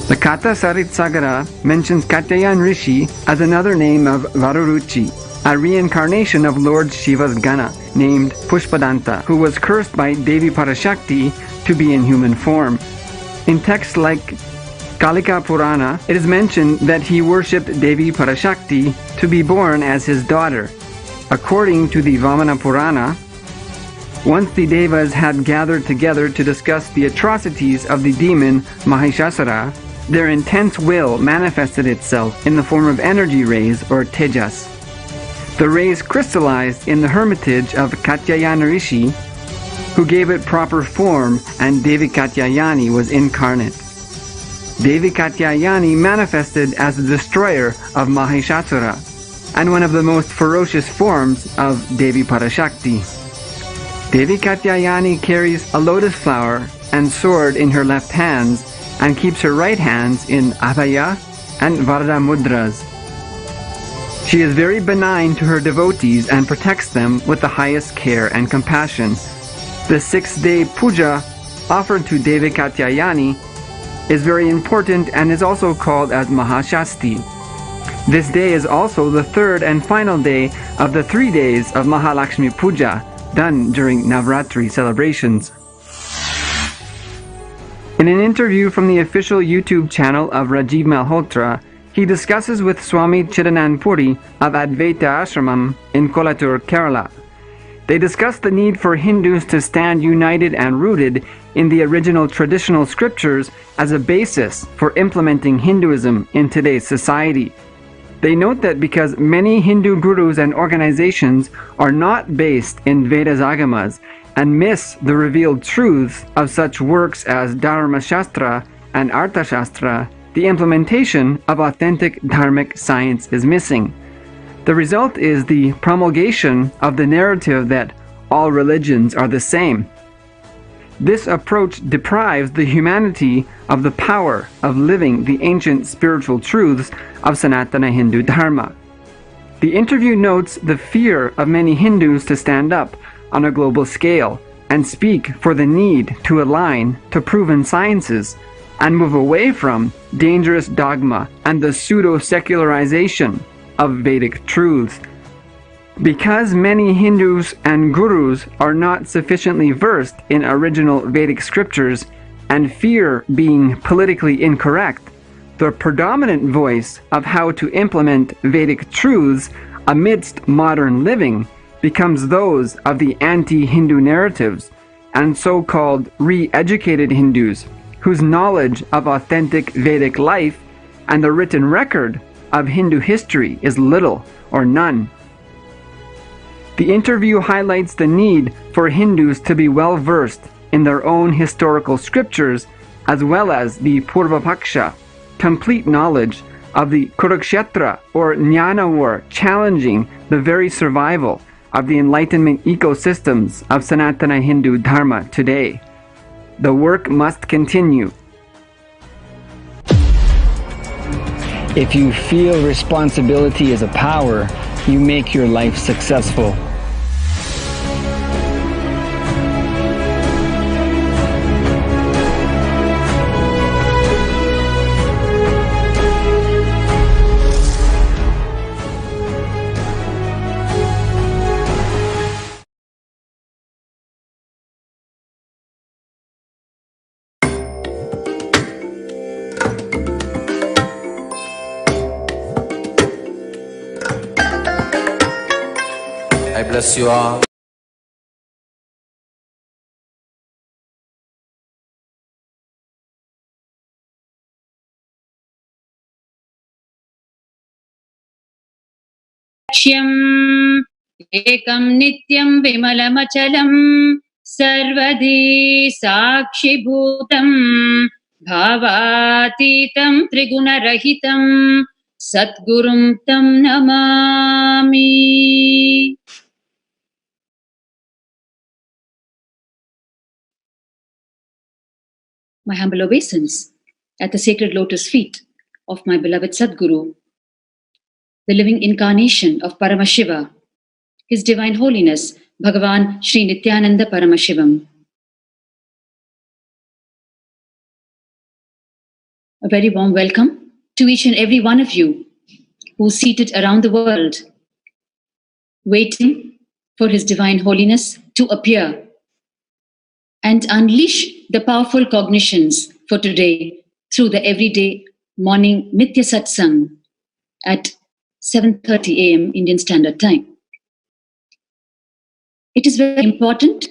The Katha Saritsagara mentions Katyayan Rishi as another name of Varuruchi, a reincarnation of Lord Shiva's Gana named Pushpadanta, who was cursed by Devi Parashakti to be in human form. In texts like Kalika Purana, it is mentioned that he worshipped Devi Parashakti to be born as his daughter. According to the Vamana Purana, once the Devas had gathered together to discuss the atrocities of the demon Mahishasura, their intense will manifested itself in the form of energy rays or tejas. The rays crystallized in the hermitage of Katyayana Rishi, who gave it proper form, and Devi Katyayani was incarnate. Devi Katyayani manifested as the destroyer of Mahishasura, and one of the most ferocious forms of Devi Parashakti. Devi Katyayani carries a lotus flower and sword in her left hands and keeps her right hands in Abhaya and Varda Mudras. She is very benign to her devotees and protects them with the highest care and compassion. The 6-day puja offered to Devi Katyayani is very important and is also called as Mahashasti. This day is also the third and final day of the 3 days of Mahalakshmi Puja done during Navratri celebrations. In an interview from the official YouTube channel of Rajiv Malhotra, he discusses with Swami Chidanand Puri of Advaita Ashramam in Kolatur, Kerala. They discuss the need for Hindus to stand united and rooted in the original traditional scriptures as a basis for implementing Hinduism in today's society. They note that because many Hindu gurus and organizations are not based in Vedas Agamas and miss the revealed truths of such works as Dharma Shastra and Artha Shastra, the implementation of authentic dharmic science is missing. The result is the promulgation of the narrative that all religions are the same. This approach deprives the humanity of the power of living the ancient spiritual truths of Sanatana Hindu Dharma. The interview notes the fear of many Hindus to stand up on a global scale and speak for the need to align to proven sciences and move away from dangerous dogma and the pseudo-secularization of Vedic truths. Because many Hindus and gurus are not sufficiently versed in original Vedic scriptures and fear being politically incorrect, the predominant voice of how to implement Vedic truths amidst modern living becomes those of the anti-Hindu narratives and so-called re-educated Hindus whose knowledge of authentic Vedic life and the written record of Hindu history is little or none. The interview highlights the need for Hindus to be well versed in their own historical scriptures as well as the Purva-paksha, complete knowledge of the Kurukshetra or Jnana war challenging the very survival of the enlightenment ecosystems of Sanatana Hindu Dharma today. The work must continue. If you feel responsibility is a power, you make your life successful. I bless you all. लक्ष्यम् एकं नित्यं विमलमचलं सर्वदी साक्षिभूतं भावातीतं त्रिगुणरहितं सद्गुरुं तं Namami. My humble obeisance at the sacred lotus feet of my beloved Sadguru, the living incarnation of Paramashiva, His Divine Holiness, Bhagavan Sri Nityananda Paramashivam. A very warm welcome to each and every one of you who's seated around the world, waiting for His Divine Holiness to appear and unleash the powerful cognitions for today through the everyday morning Nitya Satsang at 7:30 a.m. Indian Standard Time. It is very important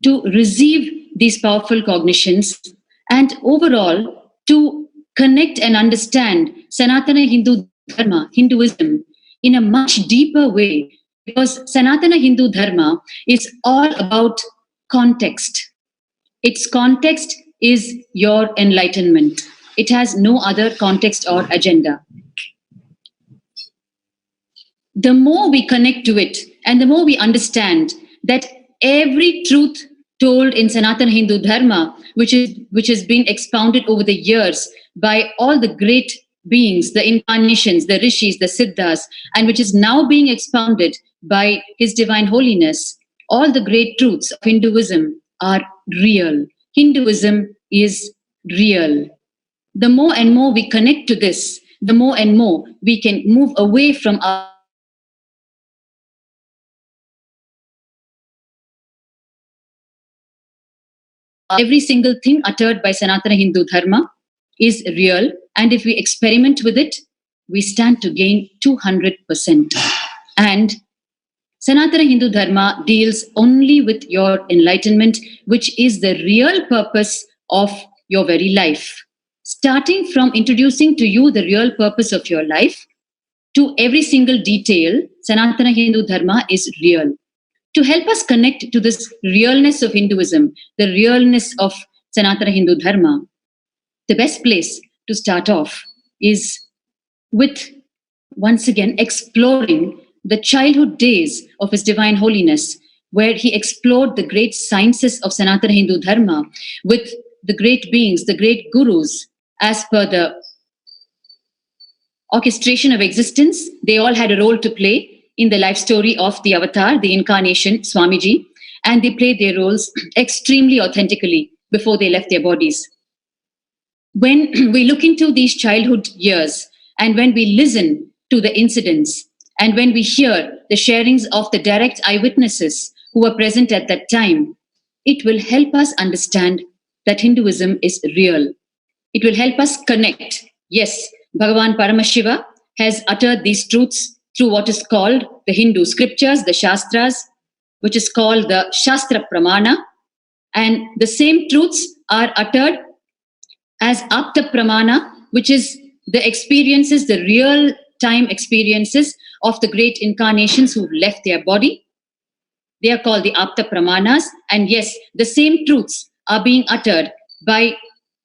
to receive these powerful cognitions and overall to connect and understand Sanatana Hindu Dharma, Hinduism, in a much deeper way, because Sanatana Hindu Dharma is all about context. Its context is your enlightenment. It has no other context or agenda. The more we connect to it and the more we understand that every truth told in Sanatana Hindu Dharma, which has been expounded over the years by all the great beings, the incarnations, the rishis, the siddhas, and which is now being expounded by His Divine Holiness. All the great truths of Hinduism are real. Hinduism is real. The more and more we connect to this, the more and more we can move away from our every single thing uttered by Sanatana Hindu Dharma is real, and if we experiment with it, we stand to gain 200%. And Sanatana Hindu Dharma deals only with your enlightenment, which is the real purpose of your very life. Starting from introducing to you the real purpose of your life, to every single detail, Sanatana Hindu Dharma is real. To help us connect to this realness of Hinduism, the realness of Sanatana Hindu Dharma, the best place to start off is with, once again, exploring the childhood days of His Divine Holiness, where he explored the great sciences of Sanatana Hindu Dharma with the great beings, the great gurus, as per the orchestration of existence. They all had a role to play in the life story of the avatar, the incarnation, Swamiji, and they played their roles extremely authentically before they left their bodies. When we look into these childhood years, and when we listen to the incidents, and when we hear the sharings of the direct eyewitnesses who were present at that time, it will help us understand that Hinduism is real. It will help us connect. Yes, Bhagavan Paramashiva has uttered these truths through what is called the Hindu scriptures, the Shastras, which is called the Shastra Pramana. And the same truths are uttered as Apta Pramana, which is the experiences, the real time experiences of the great incarnations who've left their body. They are called the Apta Pramanas. And yes, the same truths are being uttered by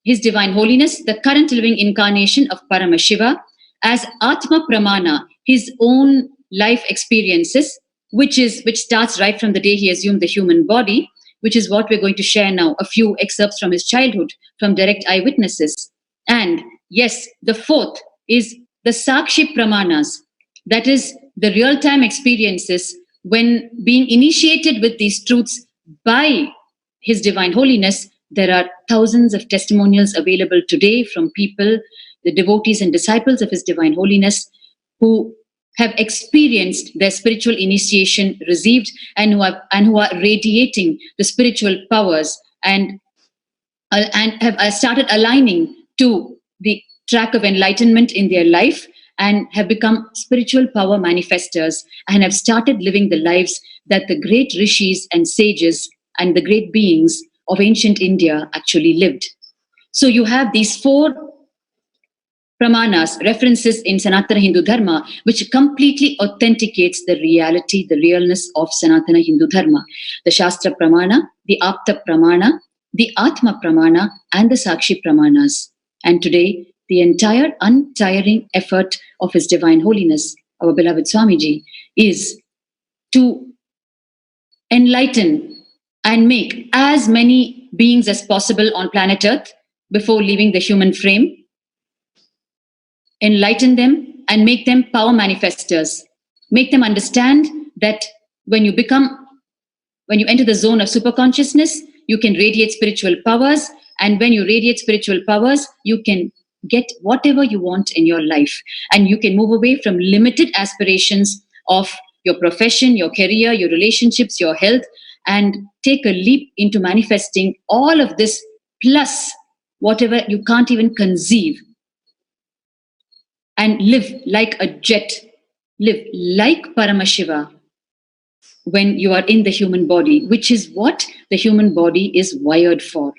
His Divine Holiness, the current living incarnation of Paramashiva, as Atma Pramana, his own life experiences, which starts right from the day he assumed the human body, which is what we're going to share now, a few excerpts from his childhood, from direct eyewitnesses. And yes, the fourth is the Sakshi Pramanas, that is the real-time experiences when being initiated with these truths by His Divine Holiness. There are thousands of testimonials available today from people, the devotees and disciples of His Divine Holiness, who have experienced their spiritual initiation received and who are radiating the spiritual powers and have started aligning to the track of enlightenment in their life and have become spiritual power manifestors and have started living the lives that the great rishis and sages and the great beings of ancient India actually lived. So you have these four Pramanas, references in Sanatana Hindu Dharma, which completely authenticates the reality, the realness of Sanatana Hindu Dharma. The Shastra Pramana, the Apta Pramana, the Atma Pramana, and the Sakshi Pramanas. And today, the entire untiring effort of His Divine Holiness, our beloved Swamiji, is to enlighten and make as many beings as possible on planet Earth before leaving the human frame, enlighten them and make them power manifestors, make them understand that when you enter the zone of superconsciousness, you can radiate spiritual powers, and when you radiate spiritual powers, you can get whatever you want in your life, and you can move away from limited aspirations of your profession, your career, your relationships, your health, and take a leap into manifesting all of this plus whatever you can't even conceive, and live like a jet, live like Paramashiva when you are in the human body, which is what the human body is wired for.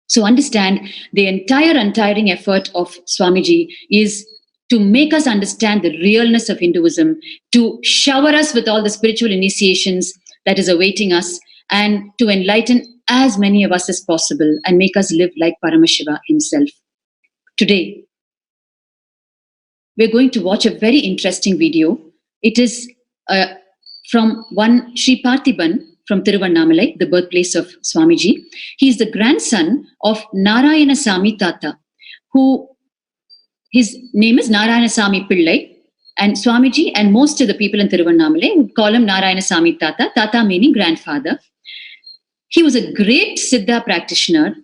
So understand, the entire untiring effort of Swamiji is to make us understand the realness of Hinduism, to shower us with all the spiritual initiations that is awaiting us, and to enlighten as many of us as possible and make us live like Paramashiva himself. Today, we're going to watch a very interesting video. It is from one Sri Parthiban from Tiruvannamalai, the birthplace of Swamiji. He is the grandson of Narayanasamy Tata, who his name is Narayanasamy Pillai, and Swamiji and most of the people in Tiruvannamalai would call him Narayanasamy Tata, Tata meaning grandfather. He was a great Siddha practitioner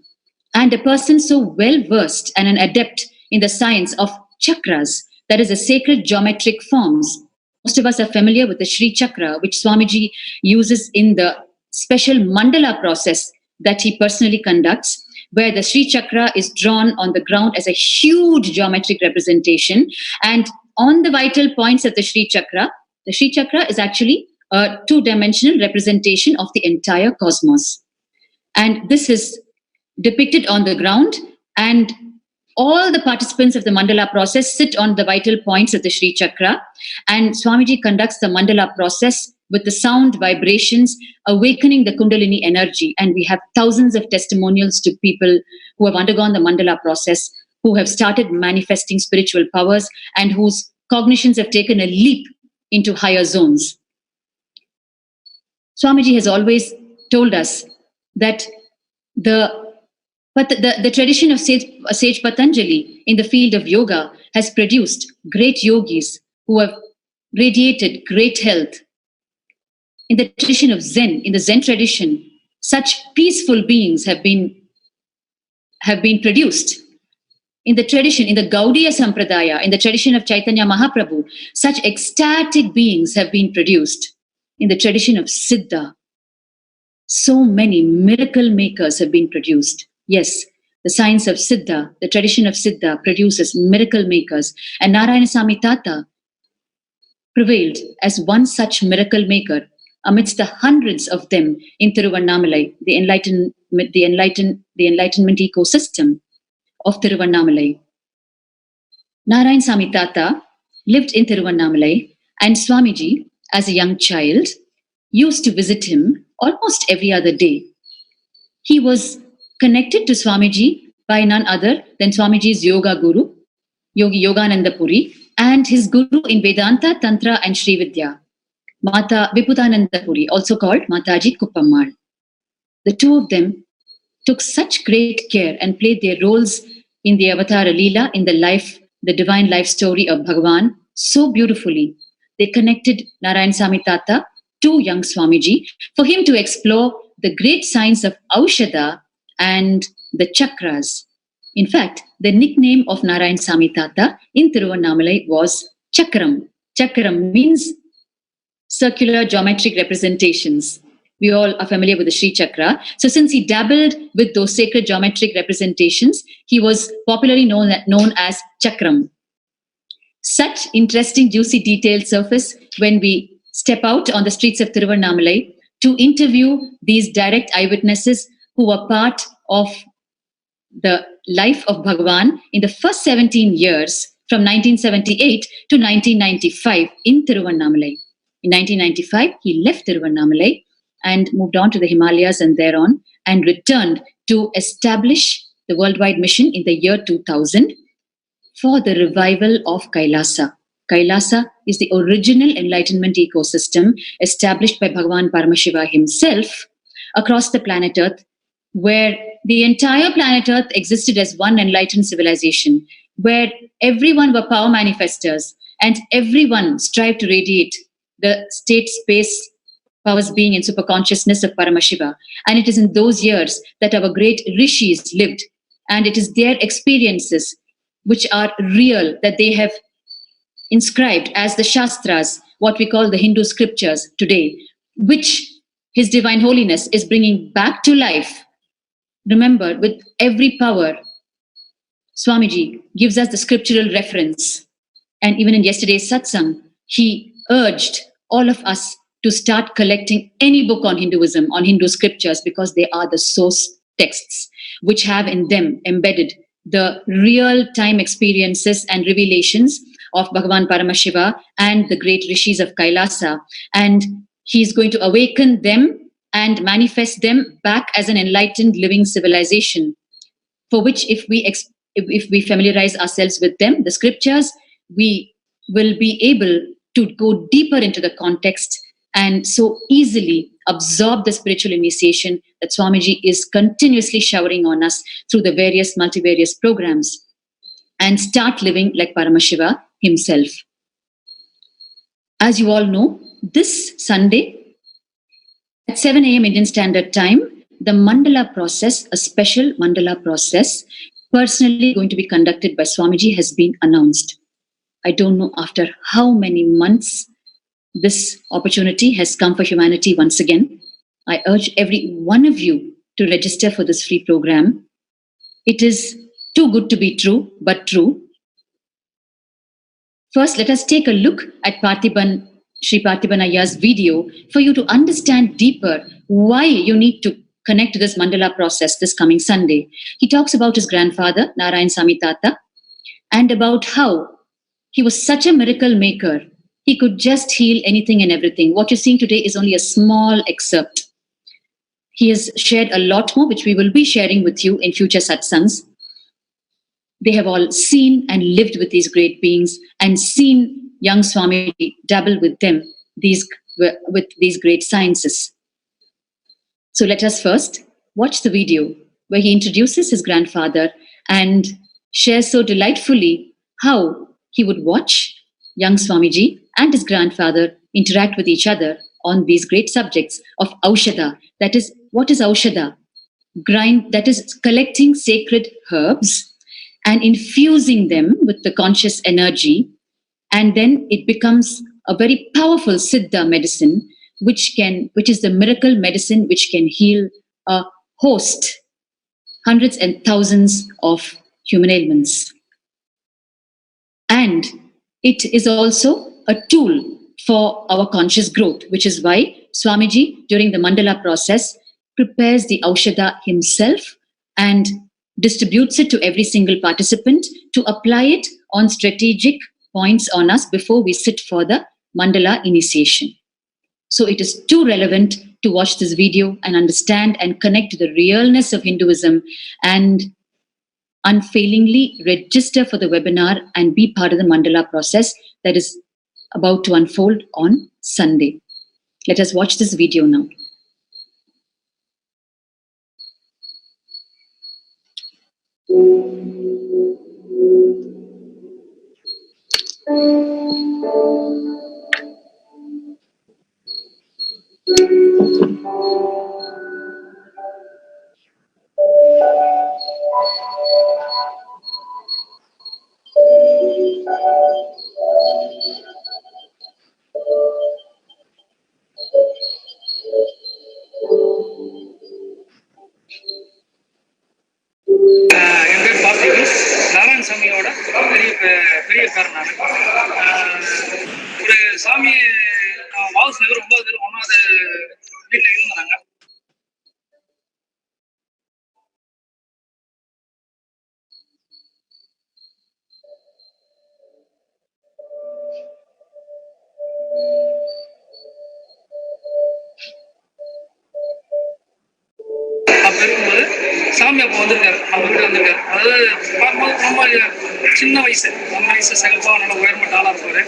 and a person so well versed and an adept in the science of chakras, that is, the sacred geometric forms. Most of us are familiar with the Sri Chakra, which Swamiji uses in the special mandala process that he personally conducts, where the Sri Chakra is drawn on the ground as a huge geometric representation. And on the vital points of the Sri Chakra is actually a two-dimensional representation of the entire cosmos. And this is depicted on the ground, and all the participants of the mandala process sit on the vital points of the Sri Chakra, and Swamiji conducts the mandala process with the sound vibrations, awakening the Kundalini energy. And we have thousands of testimonials to people who have undergone the mandala process, who have started manifesting spiritual powers, and whose cognitions have taken a leap into higher zones. Swamiji has always told us that the tradition of Sage Patanjali in the field of yoga has produced great yogis who have radiated great health. In the tradition of Zen, in the Zen tradition, such peaceful beings have been produced. In the tradition, in the Gaudiya Sampradaya, in the tradition of Chaitanya Mahaprabhu, such ecstatic beings have been produced. In the tradition of Siddha, so many miracle makers have been produced. Yes, the science of Siddha, the tradition of Siddha produces miracle makers, and Narayanasamy Tata prevailed as one such miracle maker amidst the hundreds of them in Tiruvannamalai, the enlightenment ecosystem of Tiruvannamalai. Narayanasamy Tata lived in Tiruvannamalai, and Swamiji, as a young child, used to visit him almost every other day. He was connected to Swamiji by none other than Swamiji's yoga guru, Yogi Yogananda Puri, and his guru in Vedanta, Tantra and Sri Vidya, Mata Viputananda Puri, also called Mataji Kuppammal. The two of them took such great care and played their roles in the Avatara Leela, in the divine life story of Bhagavan, so beautifully. They connected Narayanasamy Tata to young Swamiji for him to explore the great science of Aushadha and the chakras. In fact, the nickname of Narayanasamy Tata in Tiruvannamalai was Chakram. Chakram means circular geometric representations. We all are familiar with the Sri Chakra. So since he dabbled with those sacred geometric representations, he was popularly known as Chakram. Such interesting, juicy details surface when we step out on the streets of Tiruvannamalai to interview these direct eyewitnesses who were part of the life of Bhagavan in the first 17 years from 1978 to 1995 in Tiruvannamalai. In 1995, he left Tiruvannamalai and moved on to the Himalayas and thereon, and returned to establish the worldwide mission in the year 2000 for the revival of Kailasa. Kailasa is the original enlightenment ecosystem established by Bhagavan Paramashiva himself across the planet Earth, where the entire planet Earth existed as one enlightened civilization, where everyone were power manifestors and everyone strived to radiate the state space powers being in superconsciousness of Paramashiva. And it is in those years that our great rishis lived, and it is their experiences which are real, that they have inscribed as the Shastras, what we call the Hindu scriptures today, which His Divine Holiness is bringing back to life. Remember, with every power, Swamiji gives us the scriptural reference. And even in yesterday's satsang, he urged all of us to start collecting any book on Hinduism, on Hindu scriptures, because they are the source texts which have in them embedded the real-time experiences and revelations of Bhagavan Paramashiva and the great rishis of Kailasa. And he's going to awaken them and manifest them back as an enlightened living civilization, for which if we familiarize ourselves with them, the scriptures, we will be able to go deeper into the context and so easily absorb the spiritual initiation that Swamiji is continuously showering on us through the various multivarious programs, and start living like Paramashiva himself. As you all know, this Sunday at 7 a.m. Indian Standard Time, the Mandala process, a special Mandala process, personally going to be conducted by Swamiji, has been announced. I don't know after how many months this opportunity has come for humanity once again. I urge every one of you to register for this free program. It is too good to be true, but true. First, let us take a look at Sri Parthiban Ayya's video for you to understand deeper why you need to connect to this Mandala process this coming Sunday. He talks about his grandfather, Narayan Sami Tata, and about how he was such a miracle maker. He could just heal anything and everything. What you're seeing today is only a small excerpt. He has shared a lot more, which we will be sharing with you in future satsangs. They have all seen and lived with these great beings and seen young Swamiji dabble with them, with these great sciences. So let us first watch the video where he introduces his grandfather and shares so delightfully how he would watch young Swamiji and his grandfather interact with each other on these great subjects of Aushadha. That is, what is Aushadha? That is collecting sacred herbs and infusing them with the conscious energy, and then it becomes a very powerful Siddha medicine, which is the miracle medicine which can heal a host, hundreds and thousands of human ailments. And it is also a tool for our conscious growth, which is why Swamiji, during the Mandala process, prepares the Aushadha himself and distributes it to every single participant to apply it on strategic points on us before we sit for the Mandala initiation. So it is too relevant to watch this video and understand and connect to the realness of Hinduism, and unfailingly register for the webinar and be part of the Mandala process that is about to unfold on Sunday. Let us watch this video now. என் பேர் பார்த்திபன், நாராயண சாமியோட பெரிய பேர். ஒரு சாமி வாவுஸ் நகர் 9வது 1வது வீட்டில் இருந்தாங்க. அப்ப இருக்கும்போது சாமி அப்போ வந்திருக்காரு, நம்ம வீட்டு வந்திருக்காரு. அதாவது பார்க்கும்போது ரொம்ப சின்ன வயசு, நம்ம வயசு செகப்பா நல்லா உயர்மட்ட ஆளா இருப்பாரு.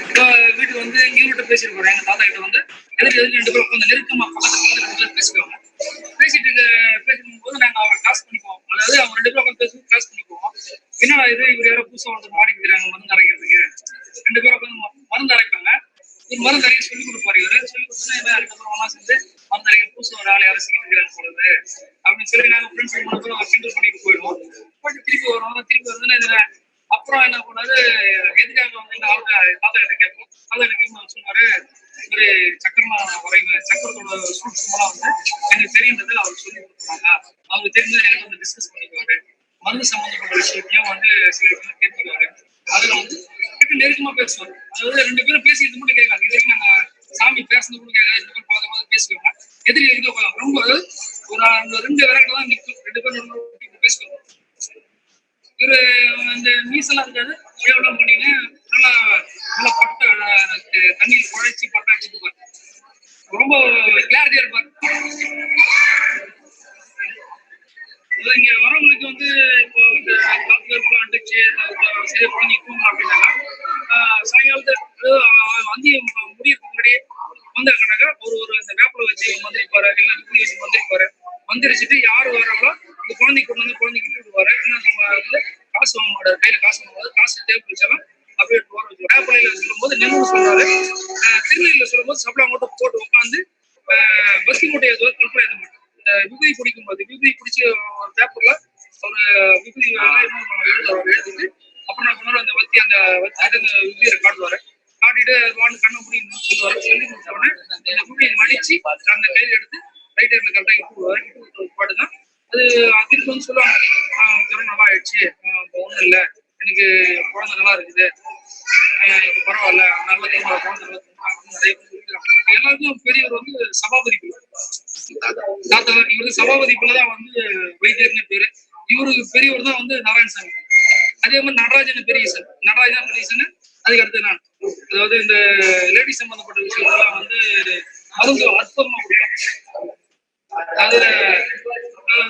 இப்போ வீட்டுக்கு வந்து இவர்கிட்ட பேசியிருப்பாரு, எங்க தாத்தா கிட்ட வந்து எதுக்கு 2 பேரும் உட்காந்து நெருக்கமா பக்கத்துல பேசிக்குவாங்க. பேசிக்கும் போது நாங்க அவரை கிராஸ் பண்ணிக்குவோம். அதாவது அவங்க 2 பேரும் உட்காந்து பேசி கிராஸ் பண்ணிக்குவோம். என்னடா இது, இவர் யாரோ புதுசா வந்து மாடிக்கிறாங்க மருந்து அரைக்கிறதுக்கு. 2 பேரும் உட்காந்து மருந்து அரைப்பாங்க. ஒரு மருந்து அரைக்க சொல்லி கொடுப்பாரு. இவரு சொல்லி கொடுத்தா அதுக்கப்புறம் ஒன்னா சேர்ந்து மருந்து அரைக்க புதுசா ஒரு ஆள் யாரும் செஞ்சுக்கிறாங்க போடுது அப்படின்னு சொல்லி நாங்க ஃப்ரெண்ட்ஸ் 3 பேரும் கிண்டல் பண்ணிட்டு போயிடுவோம். போயிட்டு திருப்பி வருதுன்னு இதுல அப்புறம் என்ன பண்ணாரு, எதுக்காக வந்து தாத்தா கிட்ட கேட்போம். தாத்தா கிட்ட கேட்கும் சொன்னாரு, இவரு சக்கரமா வரைங்க, சக்கரத்தோட சூட்சமெல்லாம் வந்து எனக்கு தெரியுன்றது அவர் சொல்லி கொடுத்தாங்க. அவங்க தெரிஞ்சது எனக்கு வந்து டிஸ்கஸ் பண்ணிக்குவாரு. மருந்து சம்பந்தப்பட்ட விஷயத்தையும் வந்து சில விஷயம் கேட்டுக்குவாரு. அதுல வந்து நெருக்கமா பேசுவார். அதாவது 2 பேரும் பேசிக்கிறது மட்டும் கேட்காது. இது வரைக்கும் நாங்க சாமி பேசுறது கூட கேட்காது. 2 பேரும் பார்த்த மாதிரி பேசுவாங்க. எதிரி எங்க போகலாம் ரொம்ப ஒரு 2 விரல்கள் தான் நிற்கும். 2 பேரும் பேசுவாங்க. இவரு இந்த மீசெல்லாம் இருக்காது, உயர்வெல்லாம் பண்ணின்னு நல்லா நல்லா பட்டை தண்ணியில் குழைச்சி பட்டை அடிச்சுட்டு ரொம்ப கிளாரிட்டியா இருப்பார். இங்க வரவங்களுக்கு வந்து இப்போ இந்த காப்பு அடிச்சு சரியா நிற்கும் அப்படின்னாக்கா சாயங்காலத்தை வந்து முடியறதுக்கு முன்னாடியே வந்தாக்கனாக்கா ஒரு இந்த வேப்பில வச்சு மந்திரிப்பாரு, இல்லை விபூதி வச்சு மந்திரிப்பாரு. மந்திரிச்சுட்டு யார் வராங்களோ இந்த குழந்தைக்கு கொண்டு வந்து குழந்தைக்கு விட்டுருவாரு. இன்னும் நம்ம வந்து காசு வாங்க மாட்டாரு, கையில காசு வாங்க மாட்டாரு, காசு டேபிள் வச்சாலும் அப்படியே வர வச்சு. வேப்பிலையில சொல்லும் போது நெல்லூர் சொல்றாரு, திருநெல்வேலியில சொல்லும் போது சப்ளா மூட்டை போட்டு உட்காந்து பஸ்தி மூட்டை ஏற்றுவது கல்பனை ஏற்ற மாட்டேன். இந்த விபூதி பிடிக்கும் போது விபூதி பிடிச்சி ஒரு பேப்பர்ல ஒரு விபூதி எழுதிட்டு அப்புறம் நான் கொண்டு அந்த வத்தி அந்த விபூதியை காட்டுவாரு. காட்டிட்டு கண்ணை மூடி சொல்லுவாரு. சொல்லி முடிச்ச உடனே இந்த விபூதியை மடிச்சு அந்த கையில எடுத்து ரைட் ஹேண்ட்ல கரெக்டா இட்டுவாரு. இட்டு பாட்டுதான் அது திருப்பி வந்து சொல்லுவாங்க, ஜுரம் நல்லா ஆயிடுச்சு, ஒண்ணும் இல்லை, எனக்கு குழந்தை நல்லா இருக்குது, எனக்கு பரவாயில்ல, நல்லா குழந்தை நல்லா நிறைய பேர் சொல்லிக்கிறாங்க. எல்லாருக்கும் பெரியவர் வந்து சபாபதி பிள்ளை தாத்தா. இவரு சபாபதி பிள்ளைதான் வந்து வைத்தியர்னு பேரு. இவருக்கு பெரியவர் தான் வந்து நாராயணசாமி. அதே மாதிரி நடராஜன் பெரியசன், நடராஜன் பெரியசன். அதுக்கு அடுத்து நான், அதாவது இந்த லேடி சம்பந்தப்பட்ட விஷயங்கள்லாம் வந்து மருந்து அற்புதமா கொடுப்பாங்க. அதுல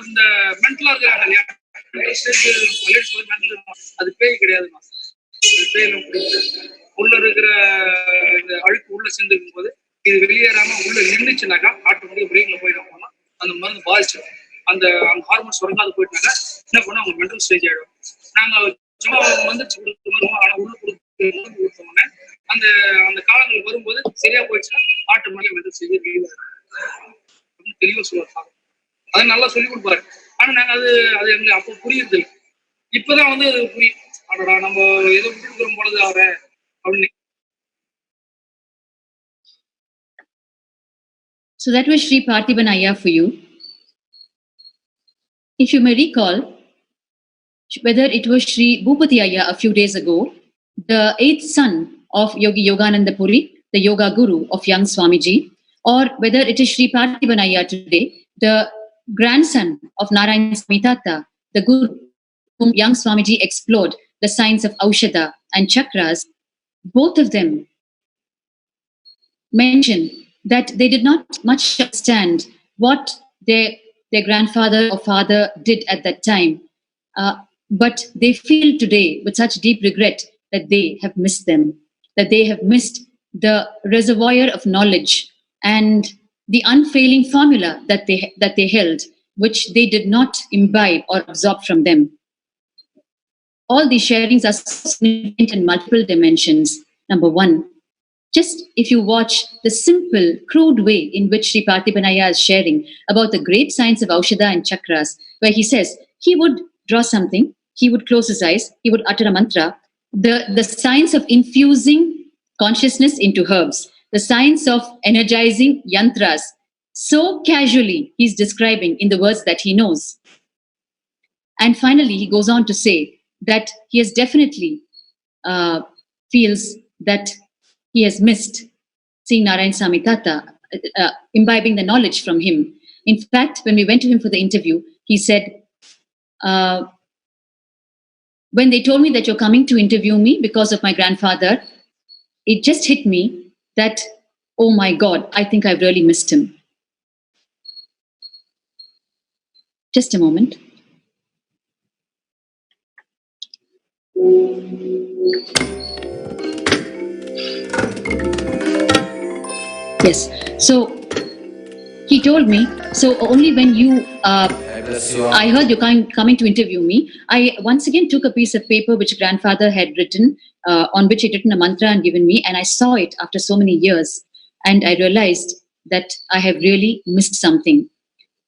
இந்த மென்டலா இருக்கிறாங்க இல்லையா, அது பேய் கிடையாதுமா. அது பேயெல்லாம் உள்ள இருக்கிற இந்த அழுக்கு உள்ள சேர்ந்துக்கும் போது இது வெளியேறாம உள்ள நின்றுச்சுனாக்கா ஆட்டோமேட்டிக் பிரேக்ல போயிடும். அந்த மருந்து பாதிச்சிடும். அந்த ஹார்மோன்ஸ் உறங்காது போயிட்டாங்க என்ன பண்ண அவங்க மென்டல் ஸ்டேஜ் ஆயிடும். நாங்க சும்மா வந்துச்சு கொடுத்துருவோம், ஆனா உள்ள கொடுத்தோம்னா அந்த அந்த காலங்கள் வரும்போது சரியா போயிடுச்சுன்னா ஆட்டோமேட்டிக் மென்டல் ஸ்டேஜ் தெளிவா சொல்லுவாங்க. அதை நல்லா சொல்லி கொடுப்பாரு. ஆனா நாங்க அது எங்களுக்கு அப்போ புரியுது இல்லை. இப்பதான் வந்து அது புரியும். ஆனா நம்ம ஏதோ விட்டு பொழுது அவர அப்படின்னு. So that was Sri Parthiban Ayya for you. If you may recall, whether it was Sri Bhupati Ayya a few days ago, the 8th son of Yogi Yogananda Puri, the yoga guru of young Swamiji, or whether it is Sri Parthiban Ayya today, the grandson of Narayan Swami Tata, the guru whom young Swamiji explored the science of Aushadha and Chakras, both of them mention that they did not much understand what their grandfather or father did at that time. But they feel today with such deep regret that they have missed them, that they have missed the reservoir of knowledge and the unfailing formula that they held, which they did not imbibe or absorb from them. All these sharings are significant in multiple dimensions. Number one, just if you watch the simple, crude way in which Sri Parthiban Ayya is sharing about the great science of Aushadha and Chakras, where he says he would draw something, he would close his eyes, he would utter a mantra, the science of infusing consciousness into herbs, the science of energizing yantras, so casually he's describing in the words that he knows. And finally, he goes on to say that he has definitely feels that he has missed seeing Narayan Swami Tata, imbibing the knowledge from him. In fact, when we went to him for the interview, he said, when they told me that you're coming to interview me because of my grandfather, it just hit me that, oh my God, I think I've really missed him. Just a moment. Yes. So he told me, so only when you, I heard you're coming to interview me, I once again took a piece of paper which grandfather had written, on which he'd written a mantra and given me, and I saw it after so many years, and I realized that I have really missed something.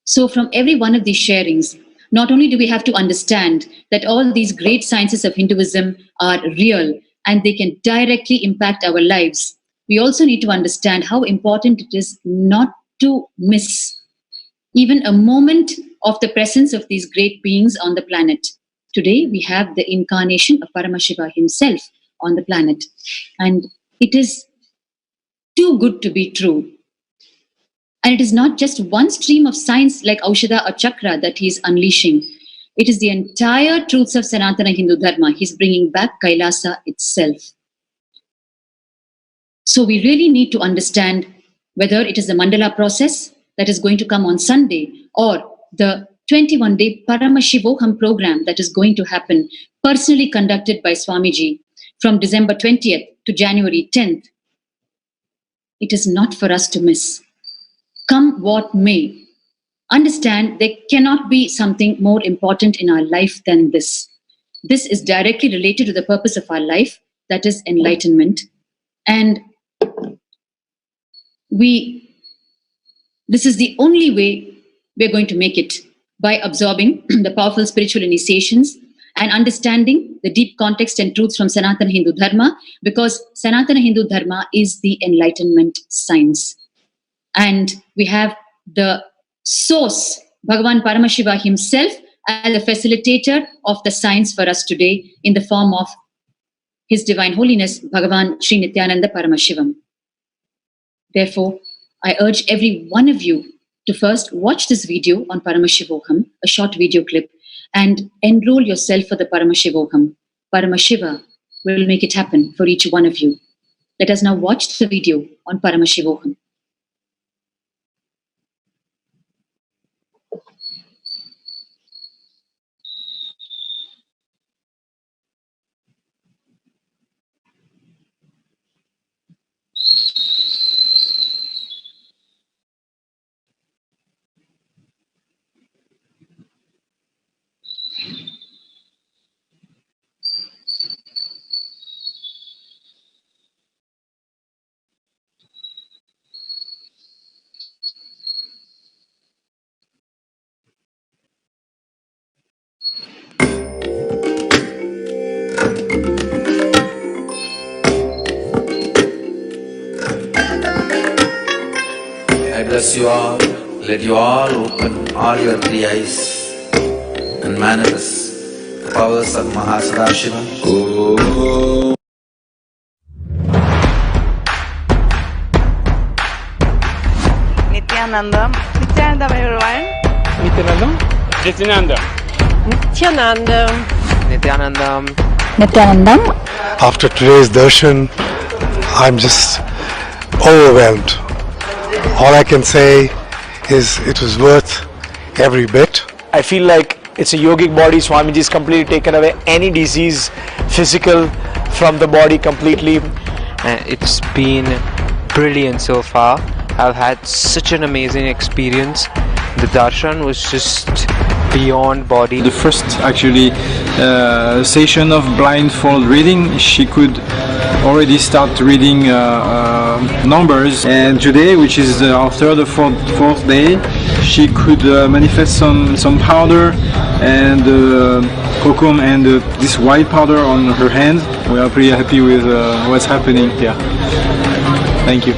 So from every one of these sharings, not only do we have to understand that all these great sciences of Hinduism are real and they can directly impact our lives, we also need to understand how important it is not to miss even a moment of the presence of these great beings on the planet. Today, we have the incarnation of Paramashiva himself on the planet. And it is too good to be true. And it is not just one stream of science like Aushadha or Chakra that he is unleashing. It is the entire truths of Sanatana Hindu Dharma. He's bringing back Kailasa itself. So we really need to understand whether it is the Mandala process that is going to come on Sunday or the 21-day Paramashivoham program that is going to happen, personally conducted by Swamiji from December 20th to January 10th. it is not for us to miss. Come what may, understand there cannot be something more important in our life than this. This is directly related to the purpose of our life, that is enlightenment. And this is the only way we're going to make it, by absorbing the powerful spiritual initiations and understanding the deep context and truths from Sanatana Hindu Dharma, because Sanatana Hindu Dharma is the enlightenment science. And we have the source, Bhagavan Paramashiva himself, as a facilitator of the science for us today in the form of His Divine Holiness, Bhagavan Sri Nityananda Paramashivam. Therefore, I urge every one of you to first watch this video on Paramashivoham, a short video clip, and enroll yourself for the Paramashivoham. Paramashiva will make it happen for each one of you. Let us now watch the video on Paramashivoham. I bless you all. Let you all open all your three eyes and manifest the powers of Mahasadashiva. Oh. Nityanandam. Nityanandam, everyone. Nityanandam. Nityanandam. Nityanandam. Nityanandam. Nityanandam. After today's darshan, I'm just overwhelmed. All I can say is it was worth every bit. I feel like it's a yogic body. Swamiji has completely taken away any disease, physical, from the body completely. And it's been brilliant so far. I've had such an amazing experience. The darshan was just beyond body. The first actually session of blindfold reading, she could already start reading numbers, and today, which is our third or fourth day, she could manifest some powder and kokum and this white powder on her hand. We are pretty happy with what's happening here. Thank you.